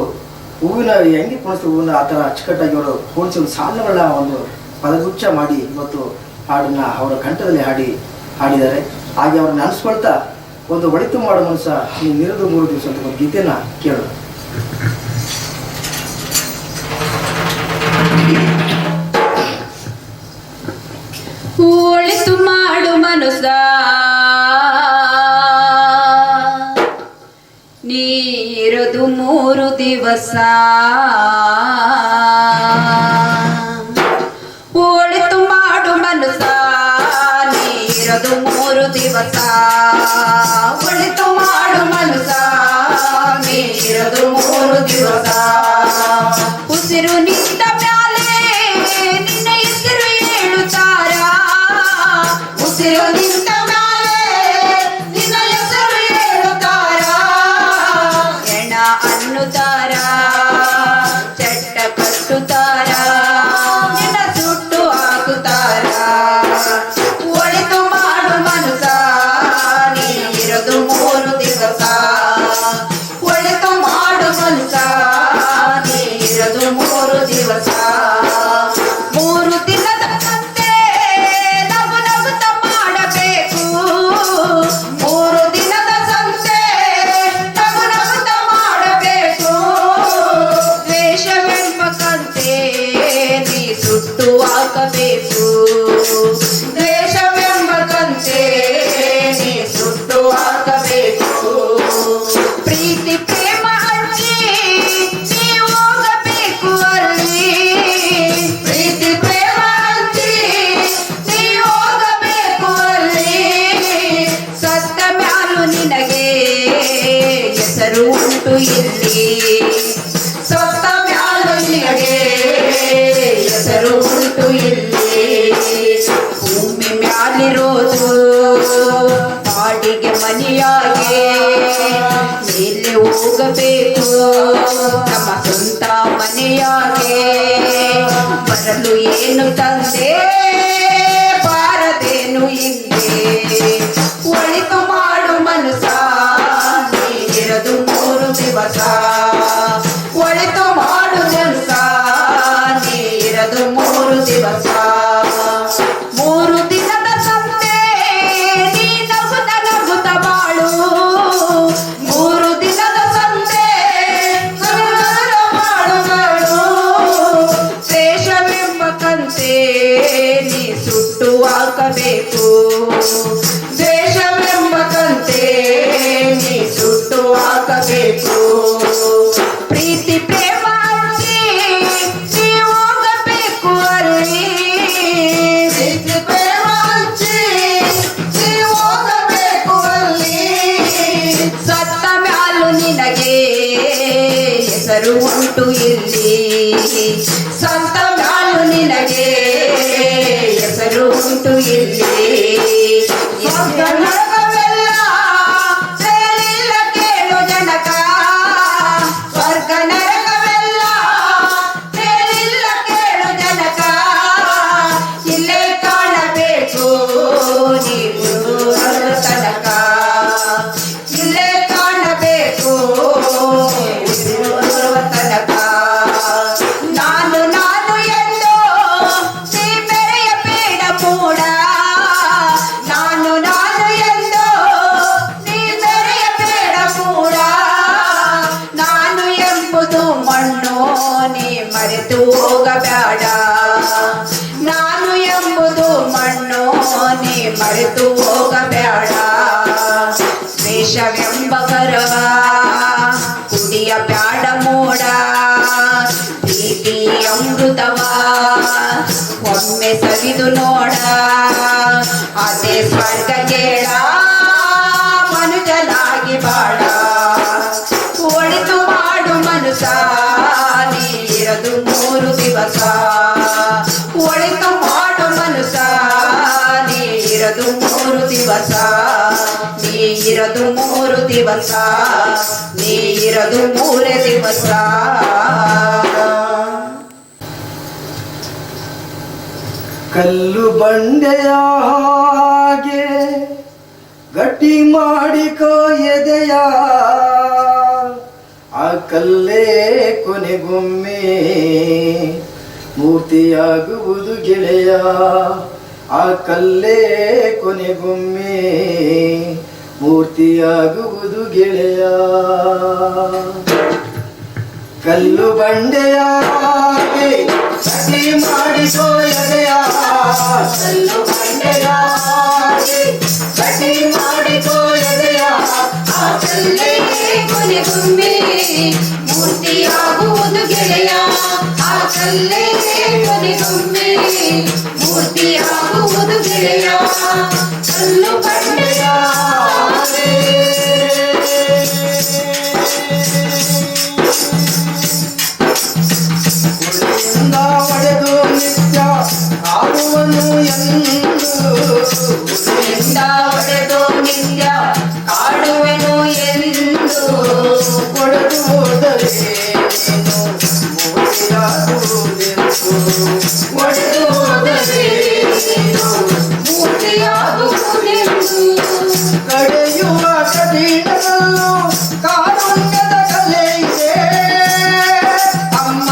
ಹೂವಿನ ಹೆಂಗೆ ಕುಣಿಸ್ತಾರೆ ಹೂವಿನ ಆ ಥರ ಅಚ್ಚುಕಟ್ಟಾಗಿ ಅವರು ಕುಣಿಸಿ ಒಂದು ಸಾಲುಗಳನ್ನ ಒಂದು ಪದಗುಚ್ಛ ಮಾಡಿ ಇವತ್ತು ಹಾಡನ್ನ ಅವರ ಕಂಠದಲ್ಲಿ ಹಾಡಿದ್ದಾರೆ. ಹಾಗೆ ಅವ್ರನ್ನ ನೆನೆಸ್ಕೊಳ್ತಾ ಒಂದು ಒಳಿತು ಮಾಡೋ ಮನಸ್ಸ ನೀನಿರೋದು 3 ದಿವಸ ಅಂತ ಒಂದು ಗೀತೆನ ಕೇಳೋಣ. ಒಳಿತು ಮಾಡು ಮನುಸ ನೀರದು 3 ದಿವಸ ಒಳಿತು ಮಾಡು ಮನುಸ ನೀರದು 3 ದಿವಸ ಒಳಿತು ಮಾಡು ಮನುಸ ನೀರದು 3 ದಿವಸ ಉಸಿರು ನಿಂತ ಮ್ಯಾಲೆ ನಿನ್ನ ಹೆಸರು ಹೇಳುತ್ತಾರ ಉಸಿರು ನಿಂತ ಮ್ಯಾಲೆ ನಿನ್ನ ಹೆಸರು ಹೇಳುತ್ತಾರ ಹೆಣ ಅನ್ನುತ್ತಾರ ಚಟ್ಟ ಕಟ್ಟುತ್ತಾರ ನಿನ್ನ ಸುಟ್ಟು ಹಾಕುತ್ತಾರ ಒಳಿತು ಮಾಡು ಮನುಸ ನೀರದು 3 ದಿವಸ ಒಳಿತು ಮಾಡು ಮನುಸ ನೀರದು 3 ದಿವಸ 3 ದಿನದ ಕಂತೆ ನಗು ನಗುತ್ತ ಮಾಡಬೇಕು 3 ದಿನದ ಸಂತೆ ನಗು ನಗುತ್ತ ಮಾಡಬೇಕು ದ್ವೇಷವೆಂಬ ಕಂತೆ ನೀ ಸುಟ್ಟು ಹಾಕಬೇಕು ದ್ವೇಷವೆಂಬ ಕಂತೆ ನೀ ಸುಟ್ಟು ಹಾಕಬೇಕು ಪ್ರೀತಿ ಪ್ರೇಮ ಹಂಚಿ ನೀ ಹೋಗಬೇಕು ಅಲ್ಲಿ ಪ್ರೀತಿ ಪ್ರೇಮ ಹಂಚಿ ನೀ ಹೋಗಬೇಕು ಅಲ್ಲಿ ಸತ್ತ ಮ್ಯಾಲು ನಿನಗೆ ಹೆಸರು ಉಂಟು ಇಲ್ಲಿ ಸತ್ತ ಮ್ಯಾಲು ನಿನಗೆ ಹೆಸರು ಉಂಟು ಇಲ್ಲಿ ಭೂಮಿ ಮ್ಯಾಲಿರೋದು ಬಾಡಿಗೆ ಮನೆಯಾಗೆ ಮೇಲೆ ಹೋಗಬೇಕು ನಮ್ಮ ಸ್ವಂತ ಮನೆಯಾಗೆ ಬರಲು ಏನು ತಂದೆ ಬಾರದೇನು ಹಿಂದೆ ಒಳಿತು ಮಾಡು ಮನಸ ನೀರದು 3 ದಿವಸ ಒಳಿತು ಮಾಡು ಮನಸ ನೀರದು 3 ದಿವಸ 3 ದಿನದ ಸಂತೆ ನೀ ನಗುತ್ತ ನಗುತ್ತ ಬಾಳು 3 ದಿನದ ಸಂತೆ ನಗುತ್ತ ಬಾಳು ದ್ವೇಷವೆಂಬ ಕಂತೆ ನೀ ಸುಟ್ಟು ಹಾಕಬೇಕು ದ್ವೇಷವೆಂಬ ಕಂತೆ ನೀ ಸುಟ್ಟು ಹಾಕಬೇಕು ಪ್ರೀತಿ ಪ್ರೇಮ ಹಂಚಿ ನೀ ಹೋಗಬೇಕು ಅಲ್ಲಿ ಪ್ರೀತಿ ಪ್ರೇಮ ಹಂಚಿ ನೀ ಹೋಗಬೇಕು ಅಲ್ಲಿ ಸತ್ತ ಮ್ಯಾಲು ನಿನಗೆ ಹೆಸರು ಉಂಟು ಇಲ್ಲಿ ಸತ್ತ ಮ್ಯಾಲು ನಿನಗೆ ಹೆಸರು ಉಂಟು ಇಲ್ಲಿ ಸ್ವರ್ಗ ನರಕವೆಲ್ಲ ಸೇರಿಲ್ಲ ಕೇಳು ಜನಕ ಸ್ವರ್ಗ ನರಕವೆಲ್ಲ ಸೇರಿಲ್ಲ ಕೇಳು ಜನಕ ಇಲ್ಲೇ ಕಾಣಬೇಕು ನೀವು ತನಕ ಇಲ್ಲೇ ಕಾಣಬೇಕು ತನಕ ನಾನು ನಾನು ಎಂದು ಮರೆತು ಹೋಗಬೇಡ. ನಾನು ಎಂಬುದು ಮಣ್ಣು ನೀ ಮರೆತು ಹೋಗಬೇಡ. ದ್ವೇಷವೆಂಬ ಕರವ ಕುಡಿಯ ಬ್ಯಾಡ ಮೋಡ. ಪ್ರೀತಿ ಅಮೃತವ ಒಮ್ಮೆ ಸವಿದು ನೋಡ. ಅದೇ ಸ್ವರ್ಗ ಕೇಳ ಮನುಜನಾಗಿ ಬಾಳ. ಒಳಿತು ಮಾಡು ಮನುಷ್ಯ ನೀರದು 3 ದಿವಸ. ಒಳಿತು ಮಾಡು ಮನುಷ್ಯ ನೀರದು 3 ದಿವಸ. ನೀರದು 3 ದಿವಸ. ನೀರದು 3 ದಿವಸ. ಕಲ್ಲು ಬಂಡೆಯ ಹಾಗೆ ಗಟ್ಟಿ ಮಾಡಿಕೋ ಎದೆಯ. ಆ ಕಲ್ಲೇ ಕೊನೆಗೊಮ್ಮೆ ಮೂರ್ತಿಯಾಗುವುದು ಗೆಳೆಯ. ಆ ಕಲ್ಲೇ ಕೊನೆಗೊಮ್ಮೆ ಮೂರ್ತಿಯಾಗುವುದು ಗೆಳೆಯ. ಕಲ್ಲು ಬಂಡೆಯ ಹಾಗೆ ಗಟ್ಟಿ ಮಾಡಿಕೋ ಎದೆಯ. ಕಲ್ಲು ಬಂಡೆಯ ಹಾಗೆ ಗಟ್ಟಿ ಮಾಡಿಕೋ ಎದೆಯ. ಆ ಕಲ್ಲೇ ಕೊನೆಗೊಮ್ಮೆ ಮೂರ್ತಿಯಾಗುವುದು ಗೆಳೆಯ. ಆ ಕಲ್ಲೇ ಕೊನೆಗೊಮ್ಮೆ ಮೂರ್ತಿಯಾಗುವುದು ಗೆಳೆಯ. ಕಲ್ಲು ಬಂಡೆಯ ಹುಳಿಯಿಂದ ಒಡೆದು ನಿತ್ಯ ಕಾಡುವನು ಎಂದು. ಹುಳಿಯಿಂದ ಒಡೆದು ನಿತ್ಯ ಕಾಡುವೆನು ಎಂದು. ಒಡೆದು ಹೋದರೆ ನೀನು ಮೂರ್ತಿಯಾಗುವುದೆಂದು. ಒಡೆದು ಹೋದರೆ ನೀನು ಮೂರ್ತಿಯಾಗುವುದೆಂದು. ಕಡೆಯುವ ಕಠಿಣದಲ್ಲೂ ಕಾರುಣ್ಯದ ಕಲೆ ಇದೆ. ಅಮ್ಮ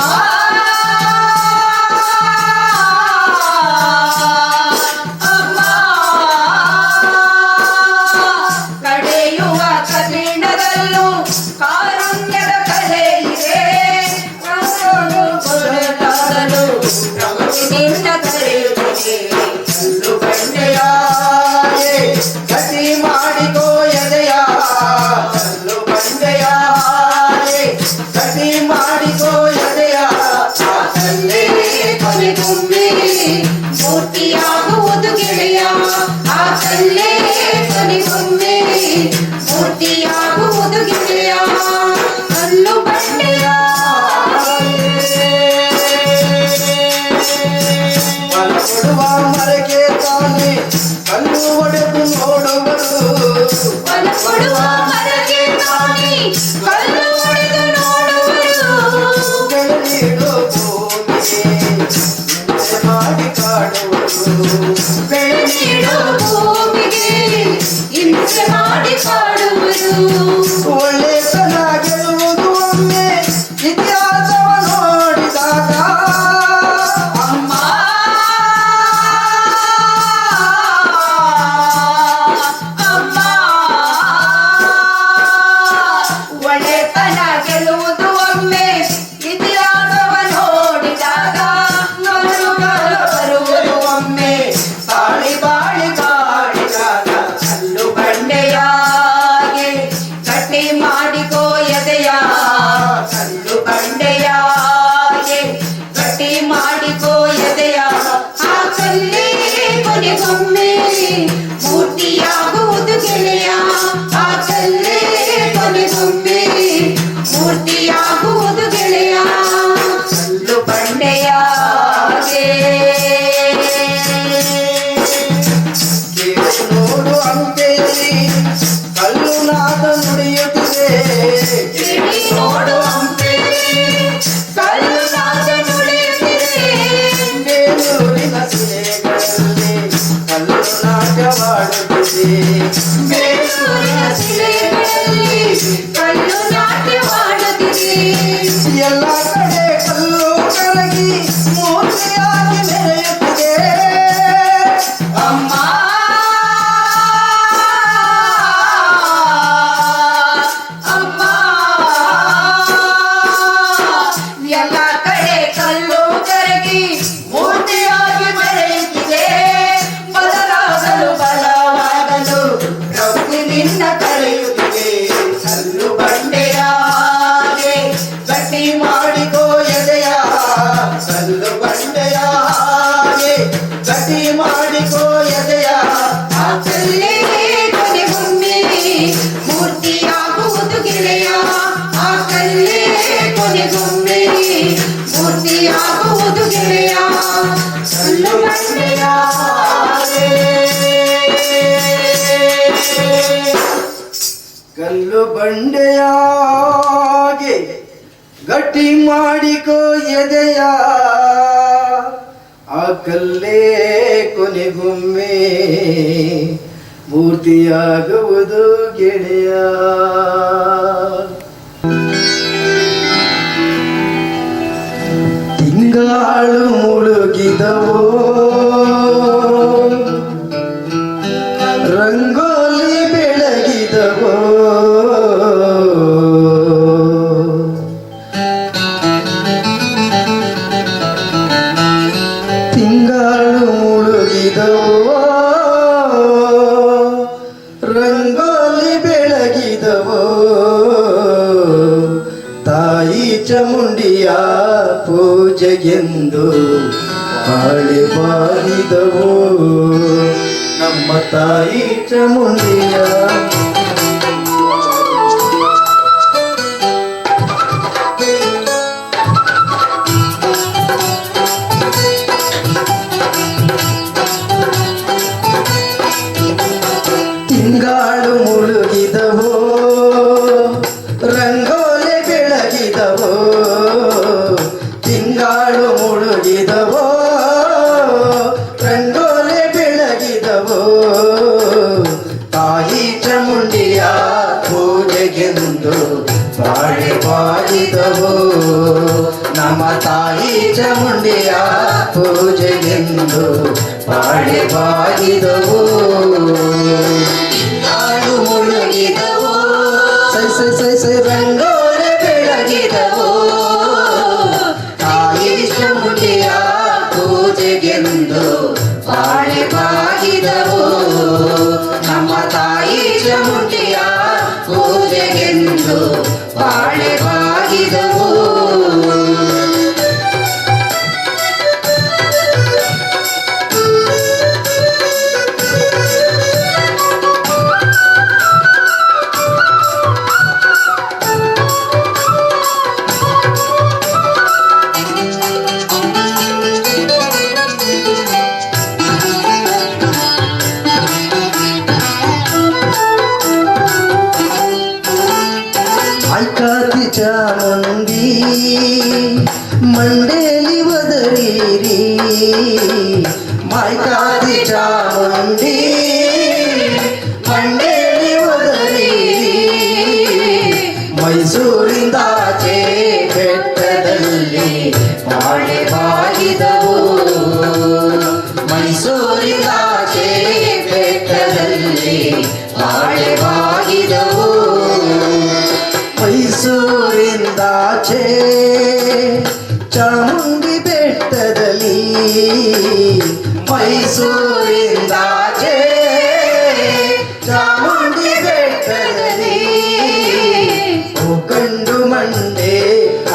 ಅಮ್ಮ ಕಡೆಯುವ ಕಠಿಣದಲ್ಲೂ ಕಾರುಣ್ಯದ ಕಲೆ ಇದೆ. ಕೊನೆಗಾಗಲು ನಿನ್ನ ಕರೆಯುತ್ತಿದೆ. ಕಲ್ಲು ಬಂಡೆಯ ಹಾಗೆ ಗಟ್ಟಿ ಮಾಡಿಕೋ ಎದೆಯ. ಕಲ್ಲು ಬಂಡೆಯ ಹಾಗೆ ಗಟ್ಟಿ ಮಾಡಿಕೋ ಎದೆಯ. ಆ ಕಲ್ಲೇ ಕೊನೆಗೊಮ್ಮೆ ಮೂರ್ತಿಯಾಗುವುದು ಗೆಳೆಯ. ಆ ಕಲ್ಲೇ ಕೊನೆಗೊಮ್ಮೆ ಮೂರ್ತಿಯಾಗುವುದು ಗೆಳೆಯ. ಕಲ್ಲು ಬಂಡೆಯ ಫಲ ಕೊಡುವ ಮರಕ್ಕೆ ತಾನೆ ಕಲ್ಲು ಒಡೆದು ನೋಡುವರು. ಫಲ ಕೊಡುವ ಮರಕ್ಕೆ ತಾನೆ ಕಲ್ಲು ಹೊಡೆದು ನೋಡುವರು. ಬೆಳೆನೀಡು ಭೂಮಿಗೆ ಹಿಂಸೆ ಮಾಡಿ ಕಾಡುವರು. ಬೆಳೆನೀಡು ಭೂಮಿಗೆ ಹಿಂಸೆ ಮಾಡಿ ಕಾಡುವರು. ಒಳ್ಳೆತನ ಗೆಲ್ಲುವುದು ಒಮ್ಮೆ ಇತಿಹಾಸವ ನೋಡಿದಾಗ. ಅಮ್ಮ ಅಮ್ಮ ಒಳ್ಳೆತನ ಗೆಲ್ಲುವುದು ಒಮ್ಮೆ ಇತಿಹಾಸವ ನೋಡಿ. ಬಂಡೆಯಾಗೆ ಗಟ್ಟಿ ಮಾಡಿಕೋ ಎದೆಯ ಆ ಕಲ್ಲೇ ಕೊನೆಗೊಮ್ಮೆ ಮೂರ್ತಿಯಾಗುವುದು ಗೆಳೆಯ. ತಿಂಗಾಳು ಮುಳುಗಿದವೋ ರಂಗೋಲಿ ಬೆಳಗಿದವೋ ತಿಂಗಾಳು ಮುಳುಗಿದವೋ ರಂಗೋಲಿ ಬೆಳಗಿದವೋ ತಾಯಿ ಚಾಮುಂಡಿಯ ಪೂಜೆಗೆಂದು ಬಾಳೆ ಬಾರಿದವೋ ನಮ್ಮ ತಾಯಿ ಚಾಮುಂಡಿಯ. ತಿಂಗಾಳು ಮುಳುಗಿದವೋ ರಂಗೋಲಿ ಬೆಳಗಿದವೋ ತಿಂಗಾಳು ಮುಳುಗಿದವೋ ರಂಗೋಲಿ ಬೆಳಗಿದವೋ ತಾಯಿ ಚಾಮುಂಡಿಯ ಪೂಜೆಗೆಂದು ಬಾಳೆ ಬಾರಿದವೋ ನಮ್ಮ ತಾಯಿ ಚಾಮುಂಡಿಯ ಪೂಜೆಗೆಂದು ಬಾಳೆ ಬಾರಿದವೋ. ತಿಂಗಾಳು ಮುಳುಗಿದವೋ ಸೈ ಸೈ ಸೈ ಸೈ ರಂಗೋಲಿ ಬೆಳಗಿದವೋ ತಾಯಿ ಚಾಮುಂಡಿಯ ಪೂಜೆಗೆಂದು ಬಾಳೆ ಬಾಗಿದವೋ ನಮ್ಮ ತಾಯಿ ಚಾಮುಂಡಿಯ ಪೂಜೆಗೆಂದು ಬಾಳೆ ಬಾಗಿದವೋ. ಆಯ್ಕಾತಿ ಚಾಮುಂಡಿ ಮಂಡೇಲಿ ಒದರಿರಿ ಮಾಯ್ಕಾತಿ ಚಾಮುಂಡಿ ಮಂಡೇಲಿ ಒದರಿರಿ ಮೈಸೂರಿಂದಾಚೆ ಬೆಟ್ಟದಲ್ಲಿ ಬಾಳೆ ಬಾಗಿದವು ಮೈಸೂರಿಂದಾಚೆ ಬೆಟ್ಟದಲ್ಲಿ ಬಾಳೆ ಬಾಗಿದವು ಮೈಸೂರಿಂದಾಚೆ ಚಾಮುಂಡಿ ಬೆಟ್ಟದಲ್ಲಿ ಮೈಸೂರಿಂದಾಚೆ ಚಾಮುಂಡಿ ಬೆಟ್ಟದಲ್ಲಿ ಕಂಡು ಮಂಡೆ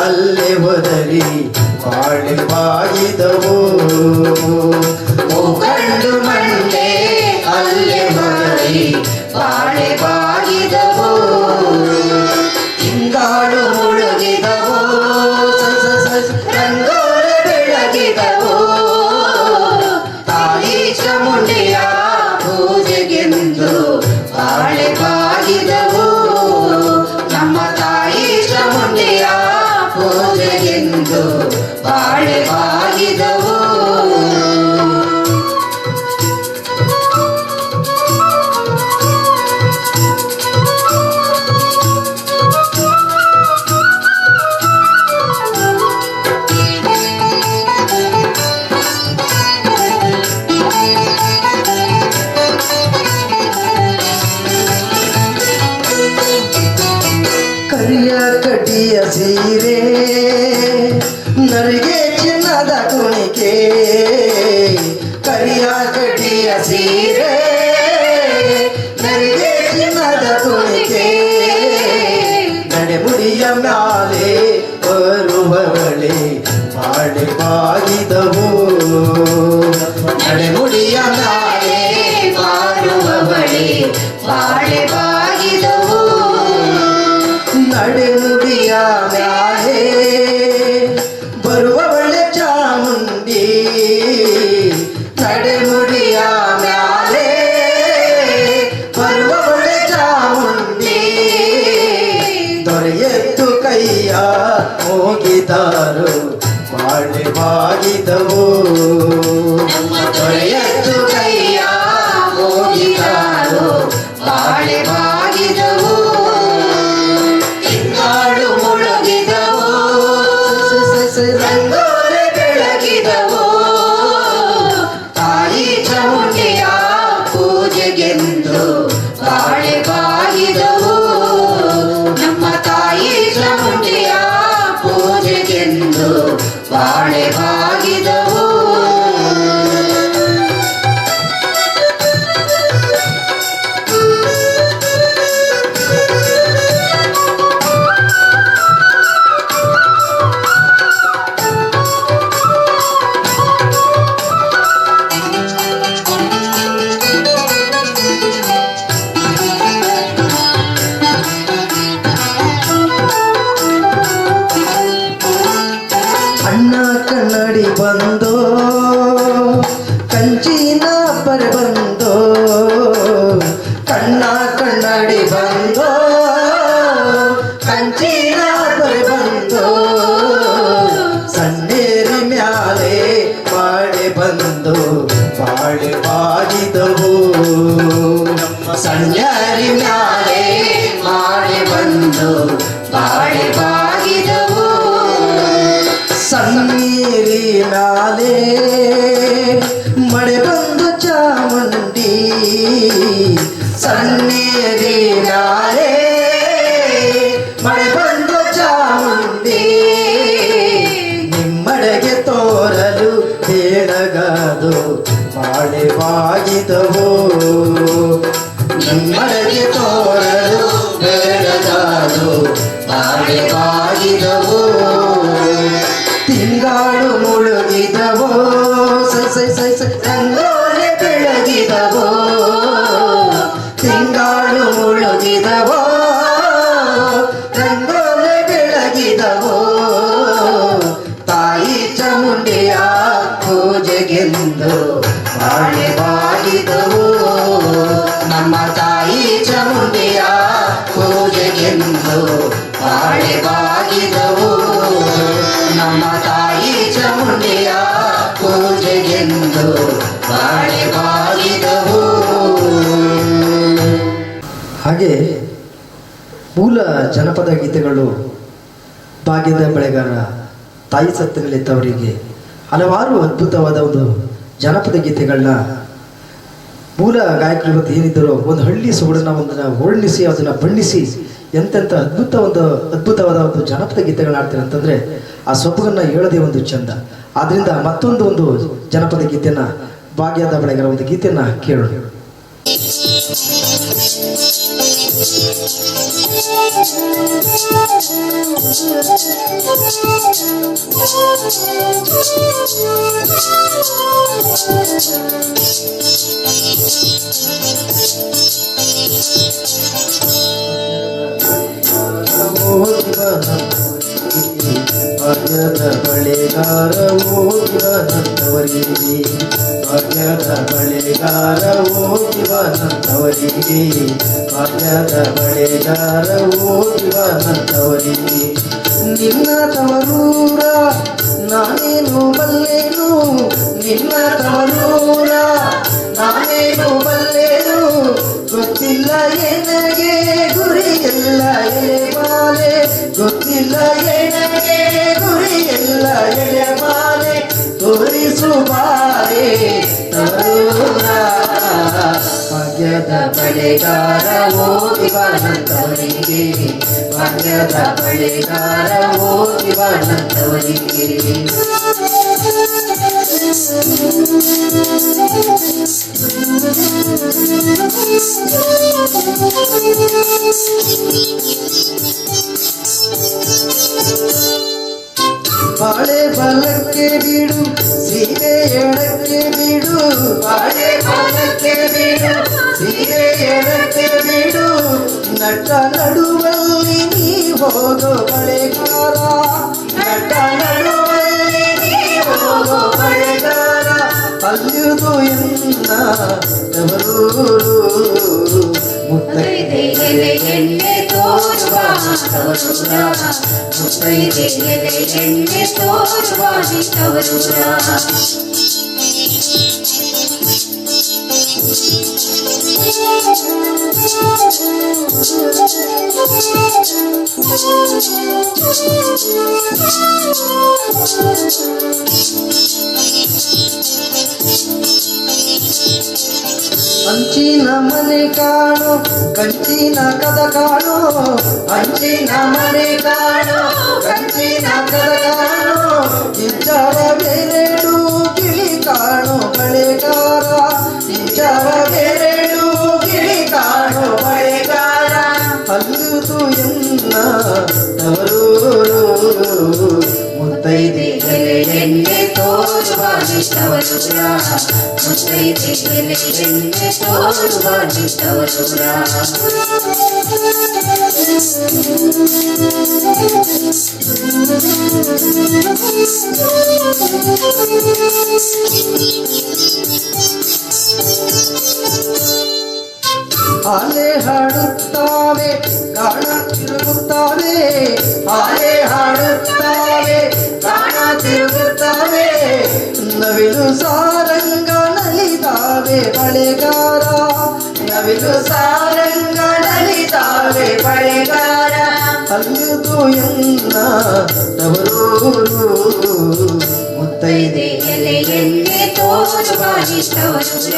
ಅಲ್ಲೇ ಒದರಿ ಬಾಳೆ ಬಾಗಿದವು ಕಂಡು ಮಂಡೆ ಅಲ್ಲೇ ಒದರಿ ಬಾಳೆ ಬಾಗಿದವು ತಿಂಗಾಳು ಮುಳುಗಿದವೋ ರಂಗೋಲಿ ಬೆಳಗಿದವೋ ತಾಯಿ ಚಾಮುಂಡಿಯ ಪೂಜೆಗೆಂದು ಬಾಳೆ ಬಾಗಿದವು ನಮ್ಮ ತಾಯಿ ಚಾಮುಂಡಿಯ ಪೂಜೆಗೆಂದು ಬಾಳೆ ಬಾಗಿದವು. ಕರಿಯ ಕಟಿಯ ಸೀರೆ ನರಿಗೆ ಚಿನ್ನದ ಕುಣಿಕೆ ಕರಿಯ ಕಟಿಯ ಸೀರೆ ನರಿಗೆ ಚಿನ್ನದ ಕುಣಿಕೆ ನಡೆಮುಡಿಯ ಮ್ಯಾಲೆ ಬರುವವಳೆ ಬಾಳೆ ಬಾಗಿದವು ನಡೆಮುಡಿಯ ಮ್ಯಾಲೆ ಬಾಳುವವಳೆ ಬಾಳೆ ಬಾಗಿದವು ನಡೆನುಡಿಯ ಮ್ಯಾಲೆ ಬರುವವಳೆ ಚಾಮುಂಡಿ ನಡೆನುಡಿಯ ಮ್ಯಾಲೆ ಬರುವವಳೆ ಚಾಮುಂಡಿ ಯಾರು ಬಾಳೆ ಬಾಗಿದವು ನಮ್ಮ ತೊರೆಯದ್ದು ಕೈಯ ಹೋಗಿದಾರು ಬಾಳೆ ಬಾಗಿದವು ತಿಂಗಾಡು ಮುಳುಗಿದವು ರಂಗೋಲೆ ಬೆಳಗಿದವು ತಾಯಿ ಚಾಮುಂಡಿಯ ಪೂಜೆಗೆಂದು ಬಾಳೆ ಬಾಗಿದವು ನಮ್ಮ ತಾಯಿ ಚಾಮುಂಡಿಯ ಪೂಜೆಗೆಂದು ಬಾಳೆ ಬಾಗಿದವು ಅಣ್ಣ ಕನ್ನಡಿ ಬಂದೋ ಕಂಚಿನ ಪರೆ ಬಂದೋ ಕಣ್ಣ ಕನ್ನಡಿ ಬಂದೋ ಕಂಚಿನ ಪರೆ ಬಂದೋ ಸಣ್ಣೇರಿ ಮ್ಯಾಲೆ ಬಾಳೆ ಬಂದು ಬಾಳೆ ಬಾಗಿದವು ಸಣ್ಣರಿ ಮ್ಯಾಲೆ ಮಾಡಿ ಬಂದು ಬಾಳೆ ಬಾಗಿದವು ಸಣ್ಣೀರಿ ಮ್ಯಾಲೆ ಮಳೆ ಬಂದು ಚಾಮುಂಡಿ ಸಣ್ಣೀರಿ ಮ್ಯಾಲೆ ಮಳೆ ಬಂದು ಚಾಮುಂಡಿ ನಿಮ್ಮಡೆಗೆ ತೋರಲು ಬೇಡಗಾದು ಬಾಳೆ ಬಾಗಿದವು ನಿಮ್ಮಡೆಗೆ ತೋರಲು ಬೇಡಗಾದು ಬಾಳೆ ಬಾಗಿದವು ತಿಂಗಾಡು ಮುಳುಗಿದವೋ ರಂಗೋಲೆ ಬೆಳಗಿದವೋ ತಿಂಗಾಡು ಮುಳುಗಿದವೋ ರಂಗೋಲೆ ಬೆಳಗಿದವೋ ತಾಯಿ ಚಾಮುಂಡಿಯ ಪೂಜೆಗೆಂದು ಬಾಳೆ ಬಾಗಿದವು ನಮ್ಮ ತಾಯಿ ಚಾಮುಂಡಿಯ ಪೂಜೆಗೆಂದು ಬಾಳೆ ಬಾಗಿದವು ನಮ್ಮ ತಾಯಿ ಚಾಮುಂಡಿಯ ಪೂಜೆಗೆಂದು ಬಾಳೆ ಬಾಗಿದವು ಹಾಗೆ ಮೂಲ ಜನಪದ ಗೀತೆಗಳು ಭಾಗ್ಯದ ಬೆಳೆಗಾರ ತಾಯಿ ಸತ್ತನಲ್ಲಿದ್ದವರಿಗೆ ಹಲವಾರು ಅದ್ಭುತವಾದ ಒಂದು ಜನಪದ ಗೀತೆಗಳನ್ನ ಮೂಲ ಗಾಯಕರು ಇವತ್ತು ಏನಿದ್ದರೋ ಒಂದು ಹಳ್ಳಿ ಸೊಗಡನ್ನ ಒಂದನ್ನು ವರ್ಣಿಸಿ ಅದನ್ನು ಬಣ್ಣಿಸಿ ಎಂತೆಂಥ ಅದ್ಭುತವಾದ ಒಂದು ಜನಪದ ಗೀತೆಗಳನ್ನ ಆಡ್ತಾರೆ ಅಂತಂದರೆ ಆ ಸೊಬಗನ್ನು ಹೇಳೋದೇ ಒಂದು ಚಂದ. ಆದ್ದರಿಂದ ಮತ್ತೊಂದು ಒಂದು ಜನಪದ ಗೀತೆಯನ್ನು ಭಾಗ್ಯದ ಬೆಳೆಗಾರ ಒಂದು ಗೀತೆಯನ್ನು ಕೇಳೋಣ. ಭಾಗ್ಯದ ಬಳೆಗಾರ ಹೋಗಿವನಂತವರಿಗೆ ಭಾಗ್ಯದ ಬಳೆಗಾರ ಹೋಗಿವನಂತವರಿಗೆ ಭಾಗ್ಯದ ಬಳೆಗಾರ ಹೋಗಿವನಂತವರಿಗೆ ನಿನ್ನ ತವರೂರ ನಾನೇನು ಬಲ್ಲೆನು ನಿನ್ನ ತವರೂರ ನಾನೇನು ಬಲ್ಲೆನು ಗೊತ್ತಿಲ್ಲ ಎನಗೆ ಗುರಿಯಲ್ಲ ಎಳೆ ಮಾಲೆ ಗೊತ್ತಿಲ್ಲ ಎನಗೆ ಗುರಿಯಲ್ಲ ಎಳೆ ಮಾಲೆ ತೋರಿಸು ಬಾರೆ ತವರೂರ ಭಾಗ್ಯದ ಬಳೆಗಾರ ಹೋಗಿವನಂತವರಿಗೆ ಭಾಗ್ಯದ ಬಳೆಗಾರ ಹೋಗಿವನಂತವರಿಗೆ ಬಾಳೆ ಬಲಕ್ಕೆ ಬಿಡು ಸೀರೆ ಎಡಕ್ಕೆ ಬಿಡು ಬಾಳೆ ಬಲಕ್ಕೆ ಬಿಡು ಸೀರೆ ಎಡಕ್ಕೆ ಬಿಡು ನಟ ನಡುವಲ್ಲಿ ನೀ ಹೋಗೋ ಬಳೆಗಾರ ನಟ ನಡುವಲ್ಲಿ ನೀ ಹೋಗೋ ಬಳೆಗಾರ ಅಲ್ಲಿದು ಎನ್ನ ತವರೂರು ಮುತ್ತೈದೆ ಎಣ್ಣೆ ತೋರುವ ತವರೂರ ಮುತ್ತೈದೆ ಎಲೆ ಎಣ್ಣೆ ತೋರುವಾಣಿ ತವರೂರ ಅಂಚಿನ ಮನೆ ಕಾಣು ಕಂಚಿನ ಕದ ಕಾಣು ಅಂಚಿನ ಮನೆ ಕಾಣು ಕಂಚಿನ ಕದ ಕಾಣು ಇಂಚರವೆರಡು ಗಿಳಿ ಕಾಣು ಬಳೆಗಾರ ಇಂಚರವೆರಡು ಗಿಳಿ ಕಾಣು ಬಳೆಗಾರ ಅಲ್ಲುದು ಎನ್ನ ತವರೂರು ಮುತ್ತೈದೆ ಎಲೆ ಎಣ್ಣೆ ತೋರುವಾಣಿ ತವರೂರ ಮುತ್ತೈದೆ ಎಲೆ ಎಣ್ಣೆ ತೋರುವಾಣಿ ತವರೂರ ಆಲೆ ಹಾಡುತ್ತಾವೆ ಗಾಣ ತಿರುಗುತ್ತಾವೆ ಆಲೆ ಹಾಡುತ್ತಾವೆ ಗಾಣ ತಿರುಗುತ್ತಾವೆ ನವಿಲು ಸಾರಂಗ ನಲಿದಾವೆ ಬಳೆಗಾರ ನವಿಲು ಸಾರಂಗ ನಲಿದಾವೆ ಬಳೆಗಾರ ಅಲ್ಲುದು ಎನ್ನ ತವರೂರು ಮುತ್ತೈದೆ ಎಲೆ ಎಣ್ಣೆ ತೋರುವಾಣಿ ತವರೂರ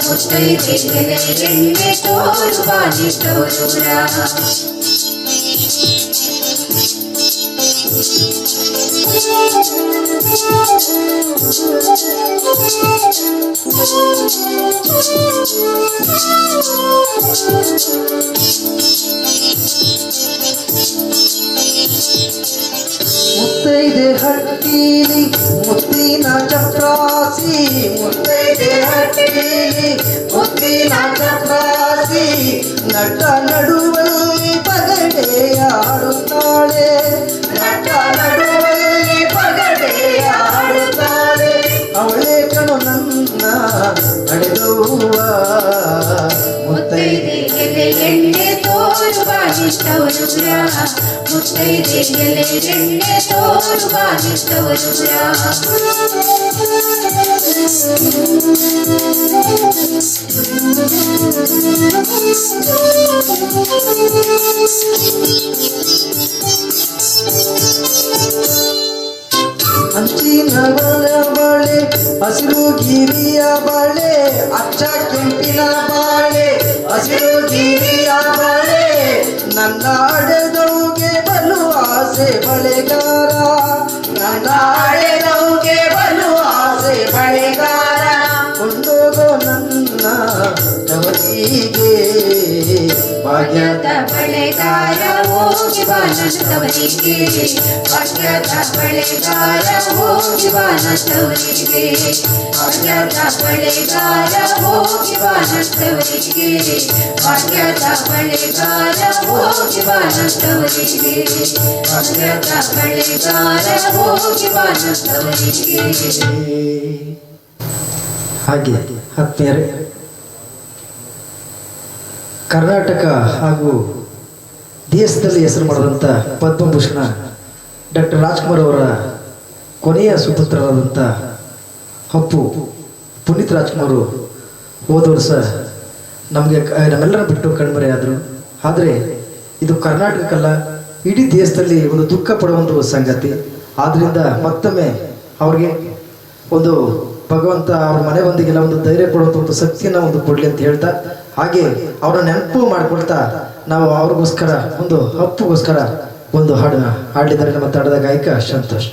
ಮುತ್ತೈದೆ ಎಲೆ ಎಣ್ಣೆ ತೋರುವಾಣಿ ತವರೂರ ಮುತ್ತೈದೆ ಹಟ್ಟಿಲಿ ಮುತ್ತಿನ ಚಪ್ರಾಸಿ ಮುತ್ತೈದೆ ಹಟ್ಟಿಲಿ ಮುತ್ತಿನ ಚಪ್ರಾಸಿ ನಟ ನಡುವಲ್ಲಿ ಪಗಡೆಯ ಆಡುತ್ತಾಳೆ ನಟ ನಡುವಲ್ಲಿ ಪಗಡೆಯ ಆಡುತ್ತಾಳೆ ಅವಳೇ ಕಣು ನನ್ನ ನಡೆದುವ ಮುತ್ತೈದೆ ಎಲೆ ಎಣ್ಣೆ ತೋರುವಾಣಿ ತವರೂರ ಮುತ್ತೈದೆ ಎಲೆ ಎಣ್ಣೆ ತೋರುವಾಣಿ ತವರೂರ ಅಂಚಿನ ಬಳೆ ಹಸಿರು ಗಿರಿಯ ಬಳೆ ಅಚ್ಚ ಕೆಂಪಿನ ಬಾಳೆ ಹಸಿರು ಗಿರಿಯ ಬಳೆ ನನ್ನ ಅಡೆದವುಗೆ ಬಲು ಆಸೆ ಬಳೆಗಾರ ನನ್ನ ಅಡೆದವುಗೆ ಬಲು ಆಸೆ ಬಳೆಗಾರ ಕೊಂಡೋಗೋ ನನ್ನ ತವರಿಗೆ ಭಾಗ್ಯದ ಬಳೆಗಾರ ಹೋಗಿ ಬಾ ನನ್ನ ತವರಿಗೆ ಭಾಗ್ಯದ ಬಳೆಗಾರ ಹೋಗಿ ಬಾ ನನ್ನ ತವರಿಗೆ ಭಾಗ್ಯದ ಬಳೆಗಾರ ಹೋಗಿ ಬಾ ನನ್ನ ತವರಿಗೆ ಭಾಗ್ಯದ ಬಳೆಗಾರ ಹೋಗಿ ಬಾ ನನ್ನ ತವರಿಗೆ ಭಾಗ್ಯದ ಬಳೆಗಾರ ಹೋಗಿ ಬಾ ನನ್ನ ತವರಿಗೆ ಹಾಗೆ ಆತ್ಮೀಯರೇ, ಕರ್ನಾಟಕ ಹಾಗೂ ದೇಶದಲ್ಲಿ ಹೆಸರು ಮಾಡಿದಂಥ ಪದ್ಮಭೂಷಣ ಡಾಕ್ಟರ್ ರಾಜ್ಕುಮಾರ್ ಅವರ ಕೊನೆಯ ಸುಪುತ್ರರಾದಂಥ ಅಪ್ಪು ಪುನೀತ್ ರಾಜ್ಕುಮಾರ್ ಹೋದ ವರ್ಷ ನಮ್ಮೆಲ್ಲರ ಬಿಟ್ಟು ಕಣ್ಮರೆಯಾದರು. ಆದರೆ ಇದು ಕರ್ನಾಟಕಕ್ಕಲ್ಲ, ಇಡೀ ದೇಶದಲ್ಲಿ ಒಂದು ದುಃಖ ಪಡುವಂಥ ಸಂಗತಿ. ಆದ್ದರಿಂದ ಮತ್ತೊಮ್ಮೆ ಅವ್ರಿಗೆ ಒಂದು ಭಗವಂತ ಅವ್ರ ಮನೆ ಬಂದಿಗೆಲ್ಲ ಒಂದು ಧೈರ್ಯ ಕೊಡುವಂಥ ಒಂದು ಶಕ್ತಿಯನ್ನು ಒಂದು ಕೊಡಲಿ ಅಂತ ಹೇಳ್ತಾ, ಹಾಗೆ ಅವ್ರನ್ನ ನೆನಪು ಮಾಡ್ಕೊಳ್ತಾ ನಾವು ಅವ್ರಿಗೋಸ್ಕರ ಒಂದು ಅಪ್ಪುಗೋಸ್ಕರ ಒಂದು ಹಾಡನ್ನ ಹಾಡಲಿದ್ದಾರೆ ನಮ್ಮ ತಂಡದ ಗಾಯಕ ಸಂತೋಷ್.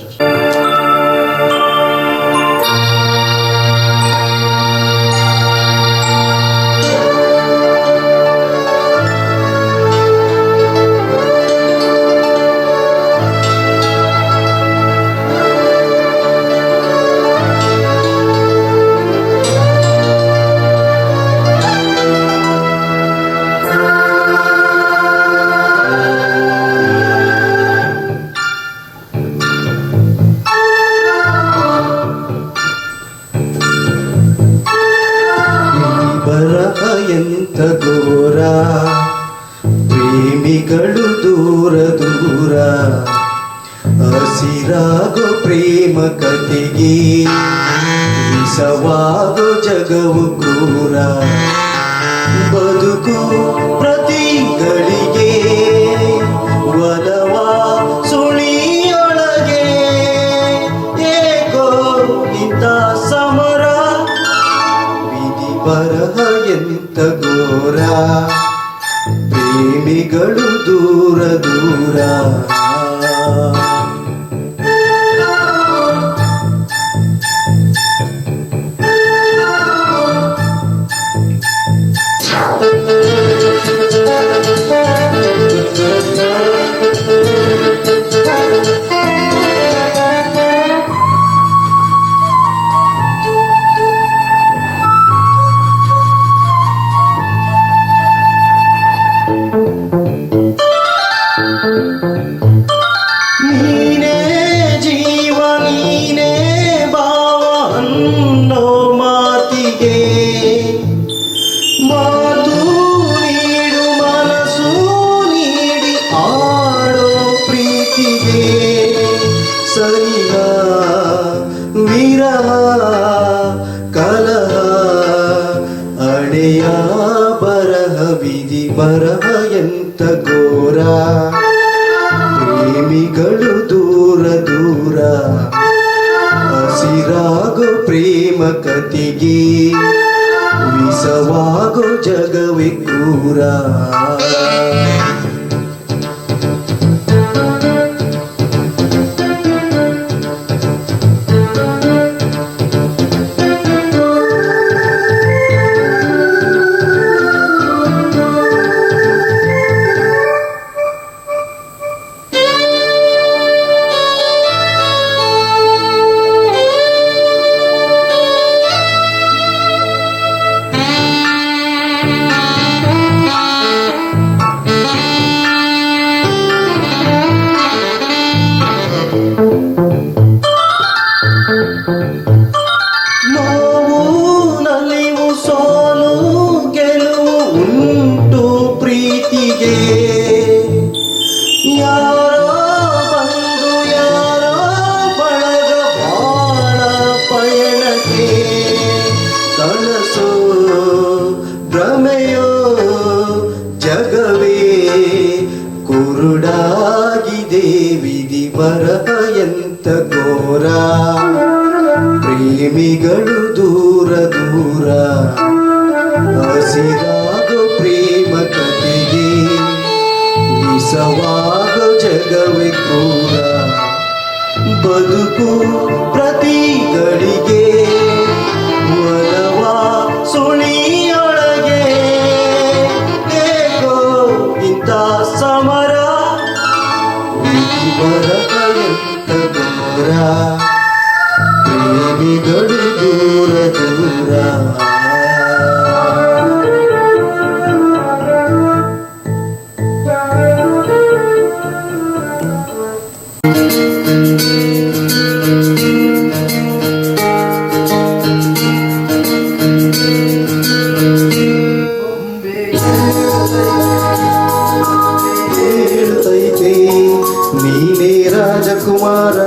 ಕತೆಗೆ ವಿಷವಾಗೋ ಜಗವು ಕ್ರೂರ ಬದುಕು ಪ್ರತಿ ಗಳಿಗೆ ಒಲವ ಸುಳಿಯೊಳಗೆ ಏಕೋ ಇಂಥ ಸಮರ ವಿಧಿ ಬರಹ ಎಂತ ಘೋರ ಪ್ರೇಮಿಗಳು ದೂರ ದೂರ ನೀನೇ ಜೀವ ನೀನೇ ಭಾವ ಅನ್ನೋ ಮಾತಿಗೆ ಮಾತು ನೀಡು ಮನಸ್ಸು ನೀಡಿ ಆಡೋ ಪ್ರೀತಿಗೆ ಸನಿಹ ವಿರಹ ಕಲಹ ಅಣೆಯ ಬರಹ ವಿಧಿ ಬರಹ ಎಂತ ಘೋರ ಪ್ರೇಮಿಗಳು ದೂರ ದೂರ ಹಸಿರಾಗೋ ಪ್ರೇಮ ಕತೆಗೆ ವಿಷವಾಗೋ ಜಗವೇ ಕ್ರೂರ ನೋವು ನಲಿವು ಸೋಲು ಗೆಲುವು ಉಂಟು ಪ್ರೀತಿಗೆ ಯಾರೋ ಬಂದು ಯಾರೋ ಬಳಗ ಬಾಳ ಪಯಣಕ್ಕೆ ಕನಸೋ ಭ್ರಮೆಯೋ ಜಗವೇ ಕುರುಡಾಗಿದೆ ವಿಧಿ ಬರಹ ಎಂತ ಘೋರ ಪ್ರೇಮಿಗಳು ದೂರ ದೂರ ಹಸಿರಾಗೋ ಪ್ರೇಮ ಕತೆಗೆ ವಿಷವಾಗೋ ಜಗವೇ ಕ್ರೂರ ಬದುಕು ಪ್ರತಿ ಗಳಿಗೆ ಒಲವ ಸುಳಿಯೊಳಗೆ ಏಕೋ ಇಂಥ ಸಮರ ವಿಧಿ ಬರಹ ಎಂತ ಘೋರ ಪ್ರೇಮಿಗಳು ದೂರ ದೂರ ಹೇಳ್ತೈತೆ ನೀನೇ ರಾಜಕುಮಾರ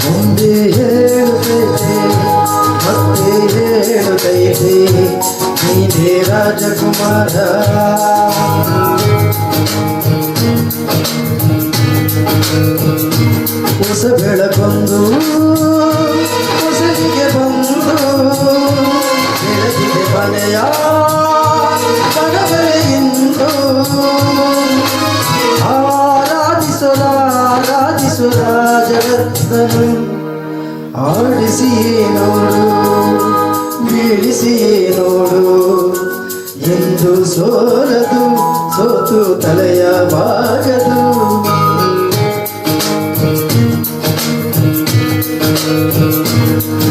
ಮುಂದೆ ಹೇಳುತ್ತೈತೆ ಮತ್ತೆ ಹೇಳುತ್ತೈತೆ ನೀನೇ ರಾಜಕುಮಾರ ಹೊಸ ಬೆಳಕೊಂದು ಹೊಸದಿಗೆ ಬಂದು ಬೆಳಗಿದೆ ಮನೆಯ ಕಡಗಳೆಯಿಂದ ಆರಾಧಿಸುರ ಜಗತ್ತನು ಆಡಿಸಿಯೇ ನೋಡು ಬೀಳಿಸಿಯೇ ನೋಡು ಎಂದು ಸೋಲದು ಸೋತು ತಲೆಯ ಬಾಗದು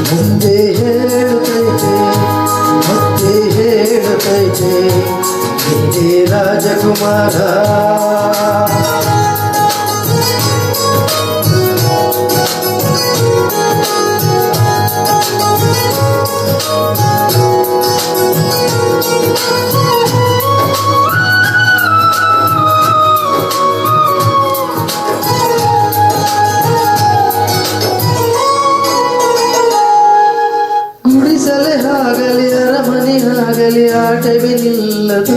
ಮುಂದೆ ಹೇಳುತ್ತೈತೆ ಮತ್ತೆ ಹೇಳುತ್ತೈತೆ ನೀನೇ ರಾಜಕುಮಾರ ಆಟವೇ ನಿಲ್ಲದು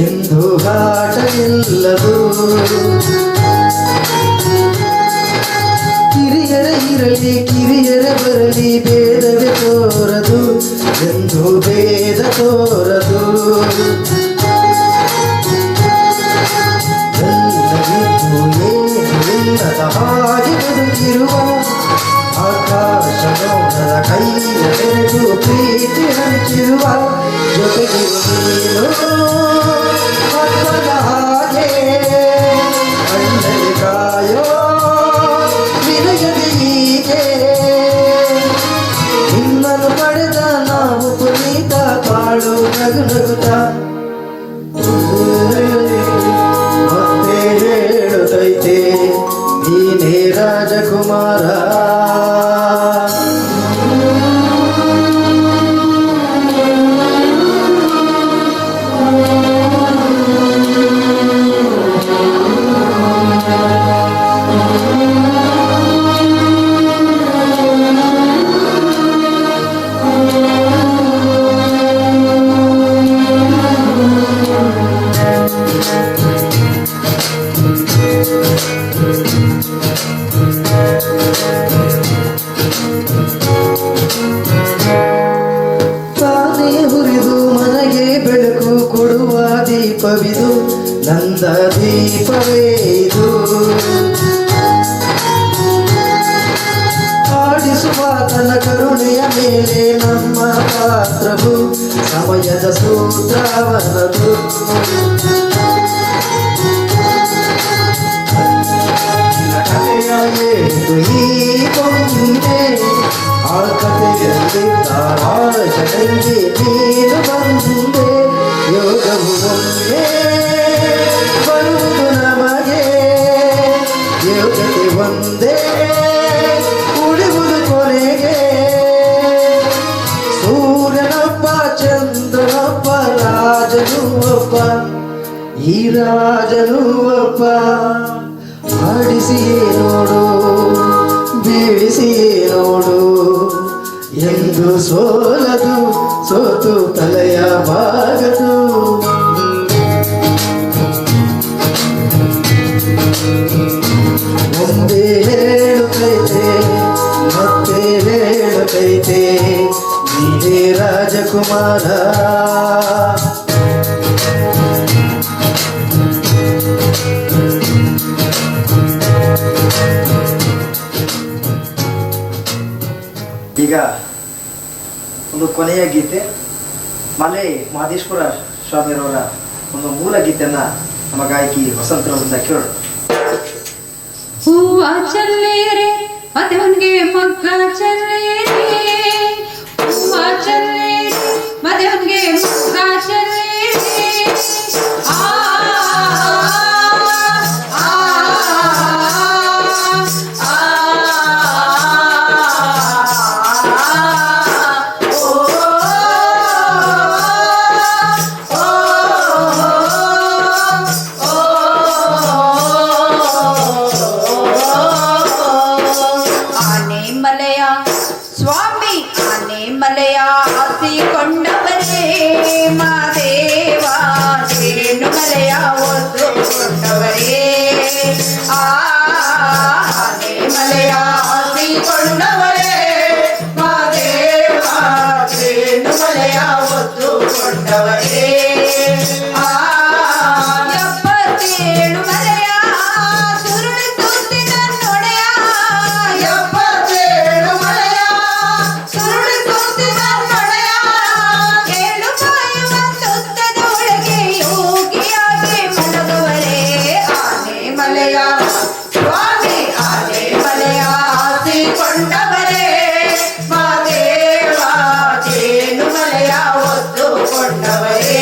ಎಂದು ಆಟ ನಿಲ್ಲದು ಕಿರಿಯರ ಇರಲಿ ಕಿರಿಯರ ಬರಲಿ ಭೇದವೇ ತೋರದು ಎಂದು ಭೇದ ತೋರದು ಇಲ್ಲದ ಹಾಗೆ ಬದುಕಿರುವ ಆಕಾಶ ನೋಡದ ಕೈಯ ಬೆರೆತು ಪ್ರೀತಿ ಹಂಚಿರುವ ಜೊತೆಗಿರು ನೀನು ಅಪ್ಪನ ಹಾಗೆ ಕಣ್ಣಲ್ಲಿ ಕಾಯೋ ವಿನಯದ ಹೀಗೆ ನಿನ್ನನ್ನು ಪಡೆದ ನಾವು ಪುನೀತ ಕಾಡು ನಗು ನಗುತ್ತಾ ಮತ್ತೆ ಹೇಳುತ್ತೈತೆ ನೀನೇ ರಾಜಕುಮಾರ ತಾನೇ ಹುರಿದು ಮನೆಗೆ ಬೆಳಕು ಕೊಡುವ ದೀಪವಿದು ನಂದ ದೀಪವೇ ಇದು ಆಡಿಸುವ ತನ್ನ ಕರುಣೆಯ ಮೇಲೆ ನಮ್ಮ ಪಾತ್ರವು ಸಮಯದ ಸೂತ್ರವನದು ಕಥೆಯ ಏತು ಈ ಕೊಂಡೆ ಆ ಕಥೆಯಲ್ಲಿ ತಾರಾಜನಲ್ಲಿ ನೀನು ಬಂದೆ ಯೋಗವು ಒಂದೇ ಬರುವುದು ನಮಗೆ ಯೋಗತೆ ಒಂದೇ ಉಳಿಯುವುದು ಕೊನೆಗೆ ಸೂರ್ಯನೊಬ್ಬ ಚಂದ್ರನೊಬ್ಬ ರಾಜನು ಒಬ್ಬ ಈ ರಾಜನು ಒಬ್ಬ ಆಡಿಸಿಯೇ ನೋಡು ಬೀಳಿಸಿಯೇ ನೋಡು ಎಂದು ಸೋಲದು ಸೋತು ತಲೆಯ ಬಾಗದು ಮುಂದೆ ಹೇಳುತ್ತೈತೆ ಮತ್ತೆ ಹೇಳುತ್ತೈತೆ ನೀನೇ ರಾಜಕುಮಾರ ಈಗ ಒಂದು ಕೊನೆಯ ಗೀತೆ ಮಲೆ ಮಹದೇಶ್ವರ ಸ್ವಾಮಿಯವರ ಒಂದು ಮೂಲ ಗೀತೆಯನ್ನ ನಮ್ಮ ಗಾಯಕಿ ವಸಂತರವರಿಂದ ಕೇಳೋಣ. ಹೂವ ಚಲ್ಲೇರೆ ಮದುವನ್ಗೆ ಮಗ್ಗ ಚಲ್ಲೇರೆ ಹೂವ ಚಲ್ಲೇರೆ ಮದುವನ್ಗೆ ಮಗ್ಗ ಚಲ್ಲೇರೆ ಆ ಸ್ವಾಮಿ ಆನೆ ಮಲೆಯ ಆಸಿಕೊಂಡವರೇ ಮಾದೇವ ಜೇನು ಮಲೆಯ ಒದ್ದುಕೊಂಡವರೇ ಆನೆ ಮಲೆಯ ಆಸಿಕೊಂಡವರೇ ಮಾದೇವ ಜೇನು ಮಲೆಯ ಒದ್ದುಕೊಂಡವರೇ ಎಪ್ಪತ್ತೇಳು ಮಲೆಯ ಸುರುಳಿ ಸುತ್ತಿನ ನೊಡೆಯ ಎಪ್ಪತ್ತೇಳು ಮಲೆಯ ಸುರುಳಿ ಸುತ್ತಿನ ನೊಡೆಯ ಏಳು ಕಾಯುವ ಸುತ್ತದೊಳಗೆ ಯೋಗಿಯಾಗಿ ಮಲಗುವರೇ ಆನೆ ಮಲೆಯ ಸ್ವಾಮಿ ಆನೆ ಮಲೆಯ ಆಸಿಕೊಂಡವರೇ ಮಾದೇವ ಜೇನು ಮಲೆಯ ಒದ್ದುಕೊಂಡವರೇ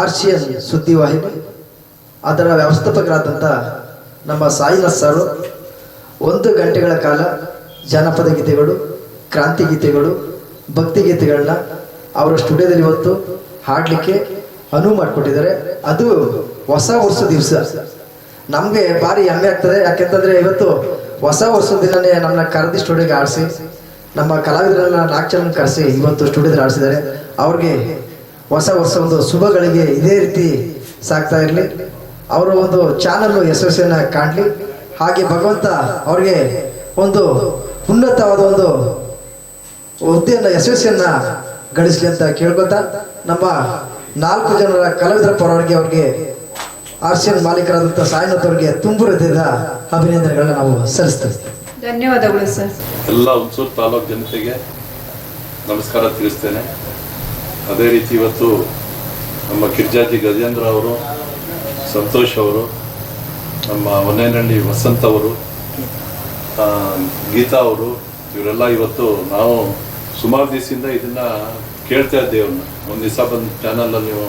RCN ಸುದ್ದಿವಾಹಿನಿ ಅದರ ವ್ಯವಸ್ಥಾಪಕರಾದಂಥ ನಮ್ಮ ಸಾಯಿನಾಥ್ ಸರ್ 1 ಗಂಟೆಗಳ ಕಾಲ ಜಾನಪದ ಗೀತೆಗಳು, ಕ್ರಾಂತಿ ಗೀತೆಗಳು, ಭಕ್ತಿ ಗೀತೆಗಳನ್ನ ಅವರ ಸ್ಟುಡಿಯೋದಲ್ಲಿ ಇವತ್ತು ಹಾಡಲಿಕ್ಕೆ ಅನುವು ಮಾಡಿಕೊಟ್ಟಿದ್ದಾರೆ. ಅದು ಹೊಸ ವರ್ಷದ ದಿವಸ ನಮಗೆ ಭಾರಿ ಹೆಮ್ಮೆ ಆಗ್ತದೆ. ಯಾಕೆಂತಂದರೆ ಇವತ್ತು ಹೊಸ ವರ್ಷದ ದಿನನೇ ನಮ್ಮನ್ನ ಕರೆದಿ ಸ್ಟುಡಿಯೋಗೆ ಆಡಿಸಿ ನಮ್ಮ ಕಲಾವಿದರೆಲ್ಲ 4 ಜನ ಕರೆಸಿ ಇವತ್ತು ಸ್ಟುಡಿಯೋದಲ್ಲಿ ಆಡಿಸಿದ್ದಾರೆ. ಅವ್ರಿಗೆ ಹೊಸ ವರ್ಷ ಒಂದು ಶುಭಗಳಿಗೆ ಇದೇ ರೀತಿ ಸಾಗ್ತಾ ಇರಲಿ, ಅವರ ಒಂದು ಚಾನಲ್ ಯಶಸ್ವಿಯನ್ನು ಕಾಣಲಿ. ಹಾಗೆ ಭಗವಂತ ಅವ್ರಿಗೆ ಒಂದು ಉನ್ನತವಾದ ಒಂದು ಹುದ್ದೆಯನ್ನು ಯಶಸ್ವಿಯನ್ನು ಗಳಿಸಲಿ ಅಂತ ಕೇಳ್ಕೊತಾ ನಮ್ಮ 4 ಜನರ ಕಲಾವಿದರ ಪರವಾಗಿ ಅವ್ರಿಗೆ RCN ಮಾಲೀಕರಾದಂಥ ಸಾಯಿನಾಥ್ ಅವರಿಗೆ ತುಂಬು ಹೃದಯದ ಅಭಿನಂದನೆಗಳನ್ನ ನಾವು ಸಲ್ಲಿಸ್ತೇವೆ. ಧನ್ಯವಾದಗಳು ಸರ್. ಎಲ್ಲ ಹುಣಸೂರು ತಾಲೂಕು ಜನತೆಗೆ ನಮಸ್ಕಾರ ತಿಳಿಸ್ತೇನೆ. ಅದೇ ರೀತಿ ಇವತ್ತು ನಮ್ಮ ಕಿರ್ಜಾತಿ ಗಜೇಂದ್ರ ಅವರು, ಸಂತೋಷ್ ಅವರು, ನಮ್ಮ ಹೊನ್ನೇನಹಳ್ಳಿ ವಸಂತ್ ಅವರು, ಗೀತಾ ಅವರು, ಇವರೆಲ್ಲ ಇವತ್ತು ನಾವು ಸುಮಾರು ದಿವಸದಿಂದ ಇದನ್ನು ಕೇಳ್ತಾ ಇದ್ದೇವೆ. ಒಂದು ದಿವಸ ಬಂದು ಚಾನಲಲ್ಲಿ ನೀವು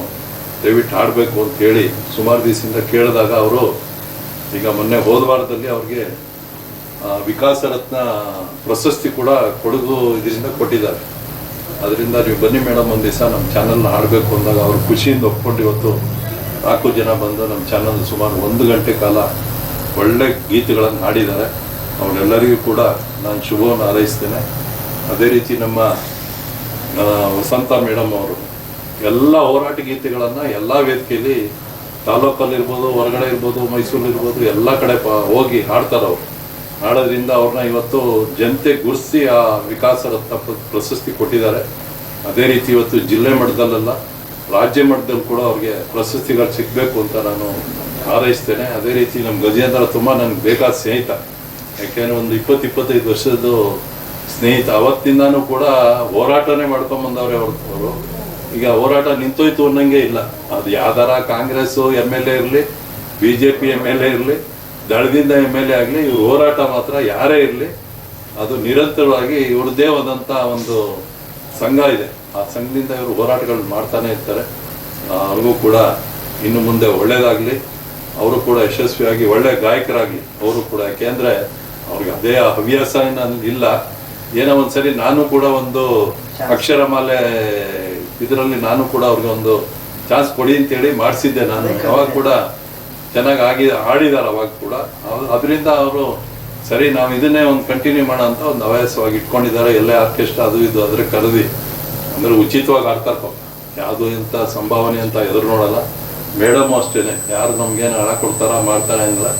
ದಯವಿಟ್ಟು ಹಾಡಬೇಕು ಅಂತ ಹೇಳಿ ಸುಮಾರು ದಿವಸದಿಂದ ಕೇಳಿದಾಗ ಅವರು ಈಗ ಮೊನ್ನೆ ಹೋದ ವಾರದಲ್ಲಿ ಅವ್ರಿಗೆ ವಿಕಾಸ ರತ್ನ ಪ್ರಶಸ್ತಿ ಕೂಡ ಕೊಡಗು ಇದರಿಂದ ಕೊಟ್ಟಿದ್ದಾರೆ. ಅದರಿಂದ ನೀವು ಬನ್ನಿ ಮೇಡಮ್ ಒಂದು ದಿವಸ ನಮ್ಮ ಚಾನಲ್ನ ಹಾಡಬೇಕು ಅಂದಾಗ ಅವರು ಖುಷಿಯಿಂದ ಒಪ್ಕೊಂಡು ಇವತ್ತು 4 ಜನ ಬಂದು ನಮ್ಮ ಚಾನಲ್ ಸುಮಾರು 1 ಗಂಟೆ ಕಾಲ ಒಳ್ಳೆ ಗೀತೆಗಳನ್ನು ಹಾಡಿದ್ದಾರೆ. ಅವರೆಲ್ಲರಿಗೂ ಕೂಡ ನಾನು ಶುಭವನ್ನು ಹಾರೈಸ್ತೇನೆ. ಅದೇ ರೀತಿ ನಮ್ಮ ವಸಂತ ಮೇಡಮ್ ಅವರು ಎಲ್ಲ ಹೋರಾಟ ಗೀತೆಗಳನ್ನು ಎಲ್ಲ ವೇದಿಕೆಯಲ್ಲಿ ತಾಲೂಕಲ್ಲಿರ್ಬೋದು, ಹೊರಗಡೆ ಇರ್ಬೋದು, ಮೈಸೂರಲ್ಲಿರ್ಬೋದು, ಎಲ್ಲ ಕಡೆ ಹೋಗಿ ಹಾಡ್ತಾರೆ. ಅವರು ಹಾಡೋದ್ರಿಂದ ಅವ್ರನ್ನ ಇವತ್ತು ಜನತೆ ಗುರುತಿಸಿ ಆ ವಿಕಾಸ ರತ್ನ ಪ್ರಶಸ್ತಿ ಕೊಟ್ಟಿದ್ದಾರೆ. ಅದೇ ರೀತಿ ಇವತ್ತು ಜಿಲ್ಲೆ ಮಟ್ಟದಲ್ಲೆಲ್ಲ ರಾಜ್ಯ ಮಟ್ಟದಲ್ಲಿ ಕೂಡ ಅವ್ರಿಗೆ ಪ್ರಶಸ್ತಿಗಳು ಸಿಗಬೇಕು ಅಂತ ನಾನು ಹಾರೈಸ್ತೇನೆ. ಅದೇ ರೀತಿ ನಮ್ಮ ಗಜೇಂದ್ರ ತುಂಬ ನನಗೆ ಬೇಕಾದ ಸ್ನೇಹಿತ. ಯಾಕೆಂದರೆ ಒಂದು 20-25 ವರ್ಷದ ಸ್ನೇಹಿತ. ಅವತ್ತಿಂದನೂ ಕೂಡ ಹೋರಾಟನೇ ಮಾಡ್ಕೊಂಬಂದವ್ರೆ ಅವರು. ಈಗ ಹೋರಾಟ ನಿಂತೋಯ್ತು ಅನ್ನಂಗೆ ಇಲ್ಲ. ಅದು ಯಾವ್ದಾರ ಕಾಂಗ್ರೆಸ್ಸು MLA ಇರಲಿ, BJP MLA ಇರಲಿ, ದಳದಿಂದ MLA ಆಗಲಿ, ಇವ್ರ ಹೋರಾಟ ಮಾತ್ರ ಯಾರೇ ಇರಲಿ ಅದು ನಿರಂತರವಾಗಿ ಇವ್ರದ್ದೇ ಆದಂಥ ಒಂದು ಸಂಘ ಇದೆ. ಆ ಸಂಘದಿಂದ ಇವರು ಹೋರಾಟಗಳು ಮಾಡ್ತಾನೆ ಇರ್ತಾರೆ. ಅವ್ರಿಗೂ ಕೂಡ ಇನ್ನು ಮುಂದೆ ಒಳ್ಳೇದಾಗಲಿ, ಅವರು ಕೂಡ ಯಶಸ್ವಿಯಾಗಿ ಒಳ್ಳೆ ಗಾಯಕರಾಗಲಿ ಅವರು ಕೂಡ. ಯಾಕೆಂದರೆ ಅವ್ರಿಗೆ ಅದೇ ಹವ್ಯಾಸ ಇಲ್ಲ. ಏನೋ ಒಂದ್ಸರಿ ನಾನು ಕೂಡ ಒಂದು ಅಕ್ಷರಮಾಲೆ ಇದರಲ್ಲಿ ನಾನು ಕೂಡ ಅವ್ರಿಗೆ ಒಂದು ಚಾನ್ಸ್ ಕೊಡಿ ಅಂತೇಳಿ ಮಾಡಿಸಿದ್ದೆ. ನಾನು ಅವಾಗ ಕೂಡ ಚೆನ್ನಾಗಿ ಆಡಿದ್ದಾರೆ ಅವಾಗ ಕೂಡ. ಅದರಿಂದ ಅವರು ಸರಿ ನಾವು ಇದನ್ನೇ ಒಂದು ಕಂಟಿನ್ಯೂ ಮಾಡೋ ಅಂತ ಒಂದು ಹವ್ಯಾಸವಾಗಿ ಇಟ್ಕೊಂಡಿದ್ದಾರೆ. ಎಲ್ಲ ಆರ್ಕೆಸ್ಟ್ರಾ ಅದು ಇದು ಆದರೆ ಕರೆದಿ ಅಂದರೆ ಉಚಿತವಾಗಿ ಆಡ್ತಾರೆ ಪಾಪ. ಯಾವುದು ಇಂಥ ಸಂಭಾವನೆ ಅಂತ ಎದುರು ನೋಡಲ್ಲ. ಮೇಡಮು ಅಷ್ಟೇ, ಯಾರು ನಮ್ಗೇನು ಹಣ ಕೊಡ್ತಾರ ಮಾಡ್ತಾರೆ ಅಂದ್ರೆ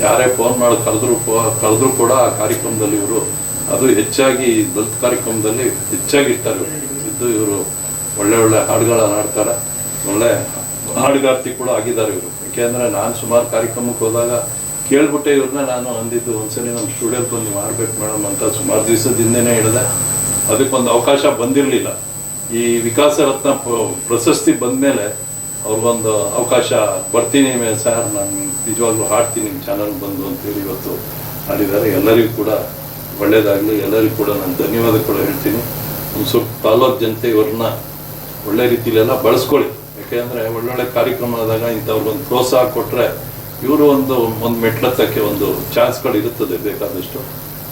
ಯಾರೇ ಫೋನ್ ಮಾಡಿ ಕರೆದ್ರು ಕೂಡ ಆ ಕಾರ್ಯಕ್ರಮದಲ್ಲಿ ಇವರು ಅದು ಹೆಚ್ಚಾಗಿ ದಲಿತ ಕಾರ್ಯಕ್ರಮದಲ್ಲಿ ಹೆಚ್ಚಾಗಿ ಇರ್ತಾರೆ. ಇವರು ಒಳ್ಳೆ ಹಾಡುಗಳನ್ನ ಹಾಡ್ತಾರೆ. ಒಳ್ಳೆ ಹಾಡುಗಾರ್ತಿ ಕೂಡ ಆಗಿದ್ದಾರೆ ಇವರು. ಯಾಕೆಂದರೆ ನಾನು ಸುಮಾರು ಕಾರ್ಯಕ್ರಮಕ್ಕೆ ಹೋದಾಗ ಕೇಳ್ಬಿಟ್ಟೆ ಇವ್ರನ್ನ ನಾನು ಅಂದಿದ್ದು ಒಂದ್ಸಲಿ ನಮ್ಮ ಸ್ಟುಡಿಯೋಕ್ಕೆ ಬಂದು ಮಾಡಬೇಕು ಮೇಡಮ್ ಅಂತ ಸುಮಾರು ದಿವಸದಿಂದನೇ ಹೇಳಿದೆ. ಅದಕ್ಕೊಂದು ಅವಕಾಶ ಬಂದಿರಲಿಲ್ಲ. ಈ ವಿಕಾಸ ರತ್ನ ಪ್ರಶಸ್ತಿ ಬಂದಮೇಲೆ ಅವ್ರಿಗೊಂದು ಅವಕಾಶ ಬರ್ತೀನಿ ಸರ್, ನಾನು ನಿಜವಾಗ್ಲೂ ಹಾಡ್ತೀನಿ ನಿಮ್ಮ ಚಾನಲ್ ಬಂದು ಅಂತೇಳಿ ಇವತ್ತು ಹಾಡಿದ್ದಾರೆ. ಎಲ್ಲರಿಗೂ ಕೂಡ ಒಳ್ಳೆಯದಾಗಲಿ. ಎಲ್ಲರಿಗೂ ಕೂಡ ನಾನು ಧನ್ಯವಾದ ಕೂಡ ಹೇಳ್ತೀನಿ. ಒಂದು ಸ್ವಲ್ಪ ತಾಲೂಕು ಜನತೆ ಇವ್ರನ್ನ ಒಳ್ಳೆ ರೀತಿಯಲ್ಲೆಲ್ಲ ಬಳಸ್ಕೊಳ್ಳಿ. ಯಾಕೆಂದರೆ ಒಳ್ಳೊಳ್ಳೆ ಕಾರ್ಯಕ್ರಮ ಆದಾಗ ಇಂಥವ್ರಿಗೊಂದು ಪ್ರೋತ್ಸಾಹ ಕೊಟ್ಟರೆ ಇವರು ಒಂದು ಮೆಟ್ಲತ್ತಕ್ಕೆ ಒಂದು ಚಾನ್ಸ್ಗಳು ಇರುತ್ತದೆ ಬೇಕಾದಷ್ಟು.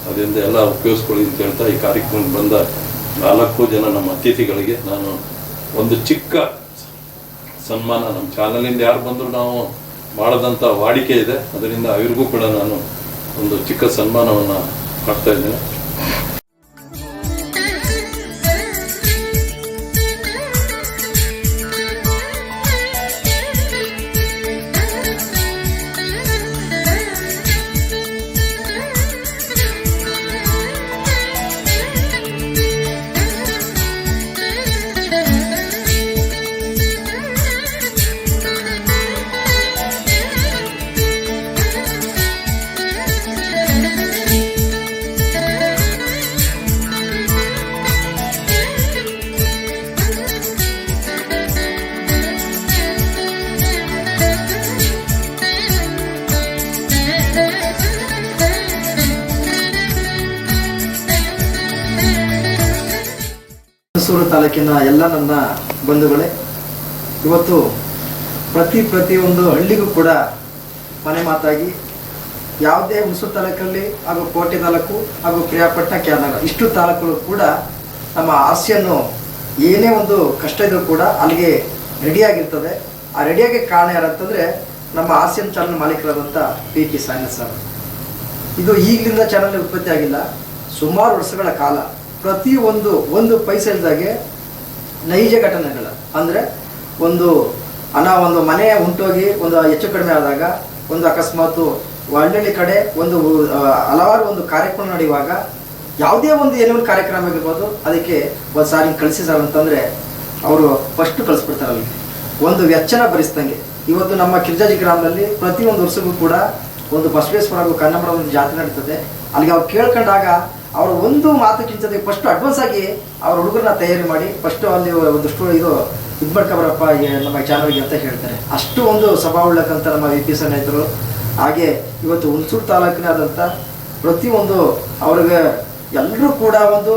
ಅದರಿಂದ ಎಲ್ಲ ಉಪಯೋಗಿಸ್ಕೊಳ್ಳಿ ಅಂತ ಹೇಳ್ತಾ ಈ ಕಾರ್ಯಕ್ರಮಕ್ಕೆ ಬಂದ 4 ಜನ ನಮ್ಮ ಅತಿಥಿಗಳಿಗೆ ನಾನು ಒಂದು ಚಿಕ್ಕ ಸನ್ಮಾನ, ನಮ್ಮ ಚಾನಲಿಂದ ಯಾರು ಬಂದರೂ ನಾವು ಮಾಡೋದಂಥ ವಾಡಿಕೆ ಇದೆ. ಅದರಿಂದ ಅವ್ರಿಗೂ ಕೂಡ ನಾನು ಒಂದು ಚಿಕ್ಕ ಸನ್ಮಾನವನ್ನು ಮಾಡ್ತಾ ಇದ್ದೇನೆ. ಹುಣಸೂರು ತಾಲೂಕಿನ ಎಲ್ಲ ನನ್ನ ಬಂಧುಗಳೇ, ಇವತ್ತು ಪ್ರತಿ ಒಂದು ಹಳ್ಳಿಗೂ ಕೂಡ ಮನೆ ಮಾತಾಗಿ ಯಾವುದೇ ಹುಣಸೂರು ತಾಲೂಕಲ್ಲಿ ಹಾಗೂ ಕೋಟೆ ತಾಲೂಕು ಹಾಗೂ ಪ್ರಿಯಾಪಟ್ಟಣ ಕ್ಯಾನಗ ಇಷ್ಟು ತಾಲೂಕುಗಳು ಕೂಡ ನಮ್ಮ ಹಾಸ್ಯನ್ನು ಏನೇ ಒಂದು ಕಷ್ಟ ಇದ್ರೂ ಕೂಡ ಅಲ್ಲಿಗೆ ರೆಡಿಯಾಗಿರ್ತದೆ. ಆ ರೆಡಿಯಾಗಿ ಕಾರಣ ಯಾರಂತಂದರೆ ನಮ್ಮ ಹಾಸ್ಯನ್ ಚಾನಲ್ ಮಾಲೀಕರಾದಂಥ PP ಸಾಯಿನಾಥ್ ಸರ್. ಇದು ಈಗಲಿಂದ ಚಾನಲ್ ಉತ್ಪತ್ತಿ ಆಗಿಲ್ಲ, ಸುಮಾರು ವರ್ಷಗಳ ಕಾಲ ಒಂದು ಪೈಸೆ ಇಲ್ದಾಗೆ ನೈಜ ಘಟನೆಗಳ ಅಂದರೆ ಒಂದು ಮನೆ ಉಂಟೋಗಿ ಒಂದು ಹೆಚ್ಚು ಕಡಿಮೆ ಆದಾಗ, ಒಂದು ಅಕಸ್ಮಾತು ಒಳ್ಳೊಳ್ಳೆ ಕಡೆ ಹಲವಾರು ಒಂದು ಕಾರ್ಯಕ್ರಮ ನಡೆಯುವಾಗ ಯಾವುದೇ ಏನೋ ಒಂದು ಕಾರ್ಯಕ್ರಮ ಆಗಿರ್ಬೋದು, ಅದಕ್ಕೆ ಒಂದು ಸಾರಿ ಕಳಿಸಿ ಸರ್ ಅಂತಂದರೆ ಅವರು ಫಸ್ಟ್ ಕಳಿಸ್ಬಿಡ್ತಾರೆ. ಒಂದು ವೆಚ್ಚನ ಭರಿಸ್ದಂಗೆ ಇವತ್ತು ನಮ್ಮ ಕಿರ್ಜಾಜಿ ಗ್ರಾಮದಲ್ಲಿ ಪ್ರತಿಯೊಂದು ವರ್ಷಕ್ಕೂ ಕೂಡ ಒಂದು ಬಸವೇಶ್ವರ ಹಾಗೂ ಕನ್ನಡ ಒಂದು ಜಾತ್ರೆ ನಡೀತದೆ. ಅಲ್ಲಿಗೆ ಅವ್ರು ಕೇಳ್ಕೊಂಡಾಗ ಅವರು ಒಂದು ಮಾತಕ್ಕಿಂತ ಫಸ್ಟ್ ಅಡ್ವಾನ್ಸ್ ಆಗಿ ಅವ್ರ ಹುಡುಗರನ್ನ ತಯಾರಿ ಮಾಡಿ ಫಸ್ಟ್ ಅಲ್ಲಿ ಒಂದು ಇದು ಮಾಡ್ಕೊಬರಪ್ಪ ನಮ್ಮ ಚಾನಲ್ಗೆ ಅಂತ ಹೇಳ್ತಾರೆ. ಅಷ್ಟು ಒಂದು ಸ್ವಭಾವಳ್ಳಕ್ಕಂತ ನಮ್ಮ VP ಸ್ನೇಹಿತರು. ಹಾಗೆ ಇವತ್ತು ಹುಣಸೂರು ತಾಲೂಕಿನಾದಂಥ ಪ್ರತಿಯೊಂದು ಅವ್ರಿಗೆ ಎಲ್ಲರೂ ಕೂಡ ಒಂದು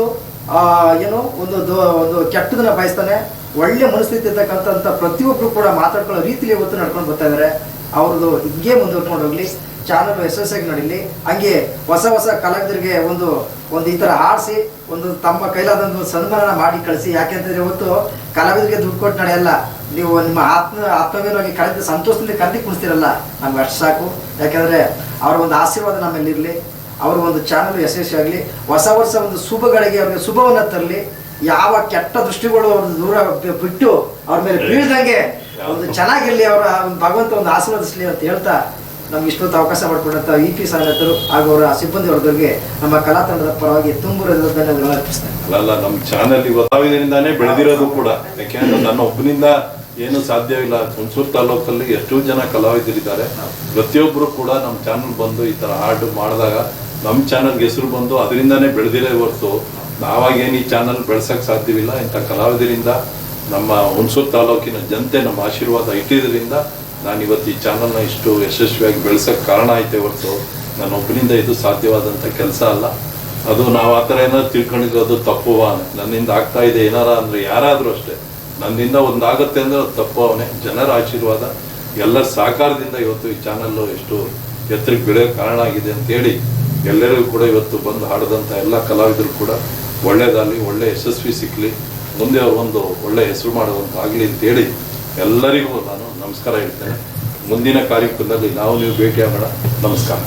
ಕೆಟ್ಟದನ್ನ ಬಯಸ್ತಾನೆ, ಒಳ್ಳೆ ಮನಸ್ಥಿತಿ ಇರ್ತಕ್ಕಂಥ ಪ್ರತಿಯೊಬ್ಬರು ಕೂಡ ಮಾತಾಡ್ಕೊಳ್ಳೋ ರೀತಿಲಿ ಇವತ್ತು ನಡ್ಕೊಂಡು ಬರ್ತಾ ಇದ್ದಾರೆ. ಅವ್ರದ್ದು ಹಿಂಗೆ ಮುಂದುವರ್ಕೊಂಡು ಹೋಗ್ಲಿ, ಚಾನಲ್ ಯಶಸ್ಸಾಗಿ ನಡೀಲಿ. ಹಂಗೆ ಹೊಸ ಕಲಾವಿದರಿಗೆ ಒಂದು ಈ ಥರ ಆಡಿಸಿ ಒಂದು ತಮ್ಮ ಕೈಲಾದಂಥ ಸನ್ಮಾನ ಮಾಡಿ ಕಳಿಸಿ. ಯಾಕೆಂತಂದರೆ ಇವತ್ತು ಕಲಾವಿದರಿಗೆ ದುಡ್ಡು ಕೊಟ್ಟು ನಡೆಯಲ್ಲ, ನೀವು ನಿಮ್ಮ ಆತ್ಮವೀರವಾಗಿ ಕಳೆದ ಸಂತೋಷದಿಂದ ಕರೆದಿ ಕುಣಿಸ್ತಿರಲ್ಲ, ನಮ್ಗೆ ಅಷ್ಟು ಸಾಕು. ಯಾಕೆಂದರೆ ಅವರ ಒಂದು ಆಶೀರ್ವಾದ ನಮ್ಮಲ್ಲಿರಲಿ, ಅವ್ರ ಒಂದು ಚಾನಲ್ ಯಶಸ್ವಿಯಾಗಲಿ, ಹೊಸ ವರ್ಷ ಒಂದು ಶುಭಗಳಿಗೆ ಅವ್ರಿಗೆ ಶುಭವನ್ನು ತರಲಿ. ಯಾವ ಕೆಟ್ಟ ದೃಷ್ಟಿಗಳು ಅವ್ರ ದೂರ ಬಿಟ್ಟು ಅವ್ರ ಮೇಲೆ ಬೀಳ್ದಂಗೆ ಒಂದು ಚೆನ್ನಾಗಿರಲಿ, ಅವರ ಭಗವಂತ ಒಂದು ಆಶೀರ್ವದಿಸಲಿ ಅಂತ ಹೇಳ್ತಾ ನಮ್ಗೆ ಇಷ್ಟೊತ್ತು ಅವಕಾಶ ಮಾಡಿಕೊಟ್ಟಂಥ VP ಸಾಯಿನಾಥರು ಹಾಗೂ ಅವರ ಸಿಬ್ಬಂದಿ ವರ್ಗದವರಿಗೆ ನಮ್ಮ ಕಲಾ ತಂಡದ ಪರವಾಗಿ ತುಂಬ ಧನ್ಯವಾದಗಳು ಅರ್ಪಿಸ್ತೇನೆ. ಅಲ್ಲ, ನಮ್ಮ ಚಾನಲ್ ಇವತ್ತಾವಿನಿಂದಾನೇ ಬೆಳೆದಿರೋದು ಕೂಡ. ಯಾಕೆಂದ್ರೆ ನನ್ನ ಒಬ್ಬನಿಂದ ಏನು ಸಾಧ್ಯವಿಲ್ಲ. ಹುಣಸೂರು ತಾಲೂಕಲ್ಲಿ ಎಷ್ಟೋ ಜನ ಕಲಾವಿದರಿದ್ದಾರೆ. ಪ್ರತಿಯೊಬ್ಬರು ಕೂಡ ನಮ್ಮ ಚಾನಲ್ ಬಂದು ಈ ಥರ ಹಾಡು ಮಾಡಿದಾಗ ನಮ್ಮ ಚಾನಲ್ಗೆ ಹೆಸರು ಬಂದು ಅದರಿಂದಾನೇ ಬೆಳೆದಿರೋ ಹೊರತು ನಾವಾಗೇನು ಈ ಚಾನಲ್ ಬೆಳೆಸೋಕ್ಕೆ ಸಾಧ್ಯವಿಲ್ಲ. ಇಂಥ ಕಲಾವಿದರಿಂದ ನಮ್ಮ ಹುಣಸೂರು ತಾಲೂಕಿನ ಜನತೆ ನಮ್ಮ ಆಶೀರ್ವಾದ ಇಟ್ಟಿದ್ದರಿಂದ ನಾನು ಇವತ್ತು ಈ ಚಾನಲ್ನ ಇಷ್ಟು ಯಶಸ್ವಿಯಾಗಿ ಬೆಳೆಸೋಕ್ಕೆ ಕಾರಣ ಐತೆ ಹೊರತು ನನ್ನ ಒಬ್ಬನಿಂದ ಇದು ಸಾಧ್ಯವಾದಂಥ ಕೆಲಸ ಅಲ್ಲ. ಅದು ನಾವು ಆ ಥರ ಏನಾದ್ರು ತಿಳ್ಕೊಂಡಿರೋದು ತಪ್ಪುವ, ನನ್ನಿಂದ ಆಗ್ತಾ ಇದೆ ಏನಾರ ಅಂದರೆ ಯಾರಾದರೂ ಅಷ್ಟೇ, ನನ್ನಿಂದ ಒಂದಾಗುತ್ತೆ ಅಂದರೆ ಅದು ತಪ್ಪುವನೇ. ಜನರ ಆಶೀರ್ವಾದ ಎಲ್ಲರ ಸಹಕಾರದಿಂದ ಇವತ್ತು ಈ ಚಾನಲ್ಲು ಎಷ್ಟು ಎತ್ತರಕ್ಕೆ ಬೆಳೆಯೋಕ್ಕೆ ಕಾರಣ ಆಗಿದೆ ಅಂತೇಳಿ ಎಲ್ಲರಿಗೂ ಕೂಡ ಇವತ್ತು ಬಂದು ಹಾಡಿದಂಥ ಎಲ್ಲ ಕಲಾವಿದರು ಕೂಡ ಒಳ್ಳೆಯದಾಗಲಿ, ಒಳ್ಳೆ ಯಶಸ್ವಿ ಸಿಕ್ಕಲಿ, ಮುಂದೆ ಒಂದು ಒಳ್ಳೆ ಹೆಸರು ಮಾಡುವಂತಾಗಲಿ ಅಂತೇಳಿ ಎಲ್ಲರಿಗೂ ನಾನು ನಮಸ್ಕಾರ ಹೇಳ್ತೇನೆ. ಮುಂದಿನ ಕಾರ್ಯಕ್ರಮದಲ್ಲಿ ನಾವು ನೀವು ಭೇಟಿಯಾಗೋಣ. ನಮಸ್ಕಾರ.